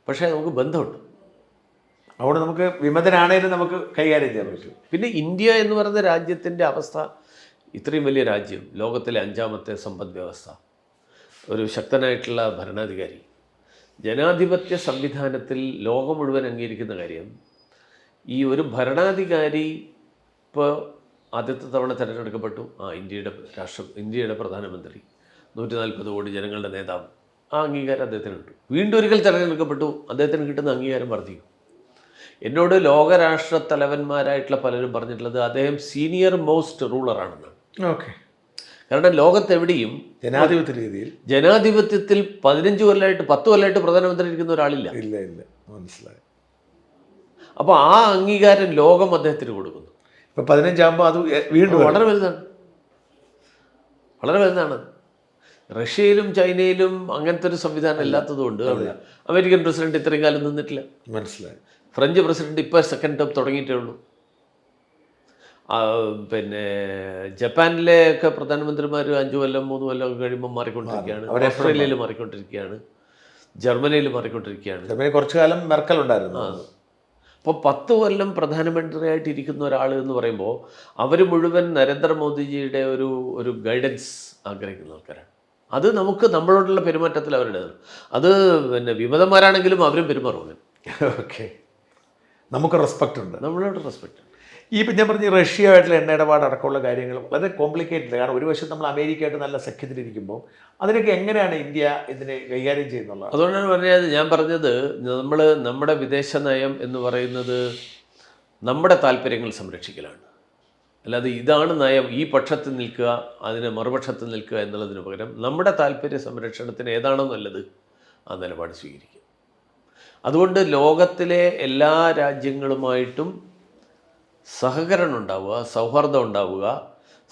പക്ഷേ നമുക്ക് ബന്ധമുണ്ട്. അവിടെ നമുക്ക് വിമതനാണേലും നമുക്ക് കൈകാര്യം ചെയ്യാൻ പറ്റും. പിന്നെ ഇന്ത്യ എന്ന് പറയുന്ന രാജ്യത്തിൻ്റെ അവസ്ഥ, ഇത്രയും വലിയ രാജ്യം, ലോകത്തിലെ 5ാമത്തെ സമ്പദ് വ്യവസ്ഥ, ഒരു ശക്തനായിട്ടുള്ള ഭരണാധികാരി, ജനാധിപത്യ സംവിധാനത്തിൽ ലോകം മുഴുവൻ അംഗീകരിക്കുന്ന കാര്യം, ഈ ഒരു ഭരണാധികാരി ഇപ്പോൾ ആദ്യത്തെ തവണ തിരഞ്ഞെടുക്കപ്പെട്ടു, ഇന്ത്യയുടെ പ്രധാനമന്ത്രി, 140 കോടി ജനങ്ങളുടെ നേതാവ്, ആ അംഗീകാരം അദ്ദേഹത്തിനുണ്ട്. വീണ്ടും ഒരിക്കൽ തിരഞ്ഞെടുക്കപ്പെട്ടു, അദ്ദേഹത്തിന് കിട്ടുന്ന അംഗീകാരം വർദ്ധിക്കും. എന്നോട് ലോകരാഷ്ട്ര തലവന്മാരായിട്ടുള്ള പലരും പറഞ്ഞിട്ടുള്ളത് അദ്ദേഹം സീനിയർ മോസ്റ്റ് റൂളറാണെന്നാണ്. ഓക്കെ. കാരണം ലോകത്തെവിടെയും ജനാധിപത്യത്തിൽ 15 കൊല്ലമായിട്ട് 10 കൊല്ലമായിട്ട് പ്രധാനമന്ത്രി ഇരിക്കുന്ന ഒരാളില്ല. ഇല്ല, മനസ്സിലായി. അപ്പോൾ ആ അംഗീകാരം ലോകം അദ്ദേഹത്തിന് കൊടുക്കുന്നു. ഇപ്പോൾ 15 ആകുമ്പോൾ അത് വീണ്ടും വളരെ വലുതാണ്. റഷ്യയിലും ചൈനയിലും അങ്ങനത്തെ ഒരു സംവിധാനം ഇല്ലാത്തതുകൊണ്ട് അമേരിക്കൻ പ്രസിഡന്റ് ഇത്രയും കാലം നിന്നിട്ടില്ല. മനസ്സിലായി. ഫ്രഞ്ച് പ്രസിഡന്റ് ഇപ്പോൾ സെക്കൻഡ് ടേം തുടങ്ങിയിട്ടേ ഉള്ളൂ. പിന്നെ ജപ്പാനിലെ ഒക്കെ പ്രധാനമന്ത്രിമാർ 5 കൊല്ലം 3 കൊല്ലം ഒക്കെ കഴിയുമ്പോൾ മാറിക്കൊണ്ടിരിക്കുകയാണ്. ഓസ്ട്രേലിയയിൽ മാറിക്കൊണ്ടിരിക്കുകയാണ്, ജർമ്മനിയിൽ മാറിക്കൊണ്ടിരിക്കുകയാണ്. കുറച്ചു കാലം മെർക്കൽ ഉണ്ടായിരുന്നു. അപ്പോൾ 10 കൊല്ലം പ്രധാനമന്ത്രിയായിട്ട് ഇരിക്കുന്ന ഒരാൾ എന്ന് പറയുമ്പോൾ അവർ മുഴുവൻ നരേന്ദ്രമോദിജിയുടെ ഒരു ഗൈഡൻസ് ആഗ്രഹിക്കുന്ന ആൾക്കാരാണ്. അത് നമുക്ക് നമ്മളോടുള്ള പെരുമാറ്റത്തിൽ അവരുടെ അത് പിന്നെ വിമതന്മാരാണെങ്കിലും അവരും പെരുമാറും. ഓക്കെ, നമുക്ക് റെസ്പെക്റ്റ് ഉണ്ട്, നമ്മളോട് റെസ്പെക്റ്റ് ഉണ്ട്. ഈ ഇപ്പം ഞാൻ പറഞ്ഞ റഷ്യയായിട്ടുള്ള എണ്ണ ഇടപാട് അടക്കമുള്ള കാര്യങ്ങൾ വളരെ കോംപ്ലിക്കേറ്റഡ്. കാരണം ഒരു വശം നമ്മൾ അമേരിക്കയായിട്ട് നല്ല സഖ്യത്തിലിരിക്കുമ്പോൾ അതിനൊക്കെ എങ്ങനെയാണ് ഇന്ത്യ ഇതിനെ കൈകാര്യം ചെയ്യുന്നുള്ളത്? അതുകൊണ്ടാണ് ഞാൻ പറഞ്ഞത് നമ്മുടെ വിദേശ നയം എന്ന് പറയുന്നത് നമ്മുടെ താല്പര്യങ്ങൾ സംരക്ഷിക്കലാണ്. അല്ലാതെ ഇതാണ് നയം, ഈ പക്ഷത്ത് നിൽക്കുക, അതിന് മറുപക്ഷത്ത് നിൽക്കുക എന്നുള്ളതിന് പകരം നമ്മുടെ താല്പര്യ സംരക്ഷണത്തിന് ഏതാണോ നല്ലത് ആ നിലപാട് സ്വീകരിക്കുക. അതുകൊണ്ട് ലോകത്തിലെ എല്ലാ രാജ്യങ്ങളുമായിട്ടും സഹകരണം ഉണ്ടാവുക, സൗഹാർദ്ദം ഉണ്ടാവുക.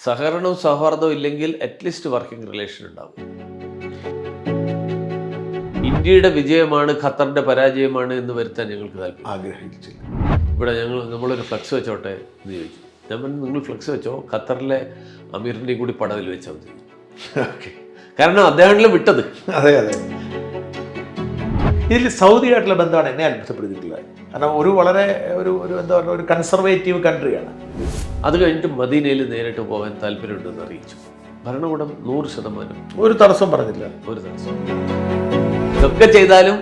സഹകരണവും സൗഹാർദ്ദവും ഇല്ലെങ്കിൽ അറ്റ്ലീസ്റ്റ് വർക്കിംഗ് റിലേഷൻ ഉണ്ടാവും. ഇന്ത്യയുടെ വിജയമാണ് ഖത്തറിൻ്റെ പരാജയമാണ് എന്ന് വരുത്താൻ ഞങ്ങൾക്ക് താല്പര്യം ആഗ്രഹിച്ചില്ല. ഇവിടെ നമ്മളൊരു ഫ്ലക്സ് വെച്ചോട്ടെ എന്ന് ചോദിച്ചു. ഞാൻ പറഞ്ഞു, നിങ്ങൾ ഫ്ലക്സ് വെച്ചോ, ഖത്തറിലെ അമീറിൻ്റെയും കൂടി പടവിൽ വെച്ചാൽ മതി. ഓക്കെ, കാരണം അദ്ദേഹമാണല്ലോ വിട്ടത്. അതെ അതെ. ഇതിൽ സൗദിയായിട്ടുള്ള ബന്ധമാണ് എന്നെ അത്ഭുതപ്പെടുത്തിയിട്ടുള്ളത്. കാരണം വളരെ ഒരു എന്താ പറയുക, ഒരു കൺസർവേറ്റീവ് കൺട്രിയാണ്. അത് കഴിഞ്ഞിട്ട് മദീനയിൽ നേരിട്ട് പോകാൻ താല്പര്യമുണ്ടെന്ന് അറിയിച്ചു. ഭരണകൂടം 100% ഒരു തടസ്സം പറഞ്ഞില്ല. ഒരു തടസ്സം. ഇതൊക്കെ ചെയ്താലും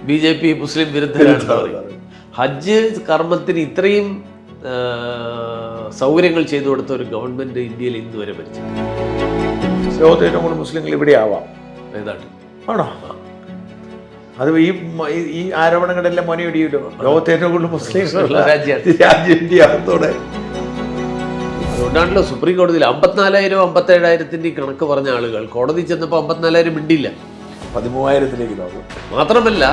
BJP മുസ്ലിം വിരുദ്ധരാണെന്ന് പറയും. ഹജ്ജ് കർമ്മത്തിന് ഇത്രയും സൗകര്യങ്ങൾ ചെയ്തു കൊടുത്ത ഒരു ഗവൺമെന്റ് ഇന്ത്യയിൽ ഇന്ന് വരെ ഭരിച്ചു. ലോകത്തെ ഏറ്റവും കൂടുതൽ മുസ്ലിങ്ങൾ ഇവിടെ ആവാം. ഏതാണ്ട് ആണോ? അത് ഈ ആരോപണങ്ങളെല്ലാം മൊനയിടിയല്ലോ. ലോകത്തെ ഏറ്റവും കൂടുതൽ മുസ്ലിം രാജ്യം ഇന്ത്യ ആകത്തോടെ. അതുകൊണ്ടാണല്ലോ സുപ്രീം കോടതിയിൽ 54,000 57,000 കണക്ക് പറഞ്ഞ ആളുകൾ കോടതി ചെന്നപ്പോൾ 54,000 മിണ്ടില്ല. 13,000 നോക്കും. മാത്രമല്ല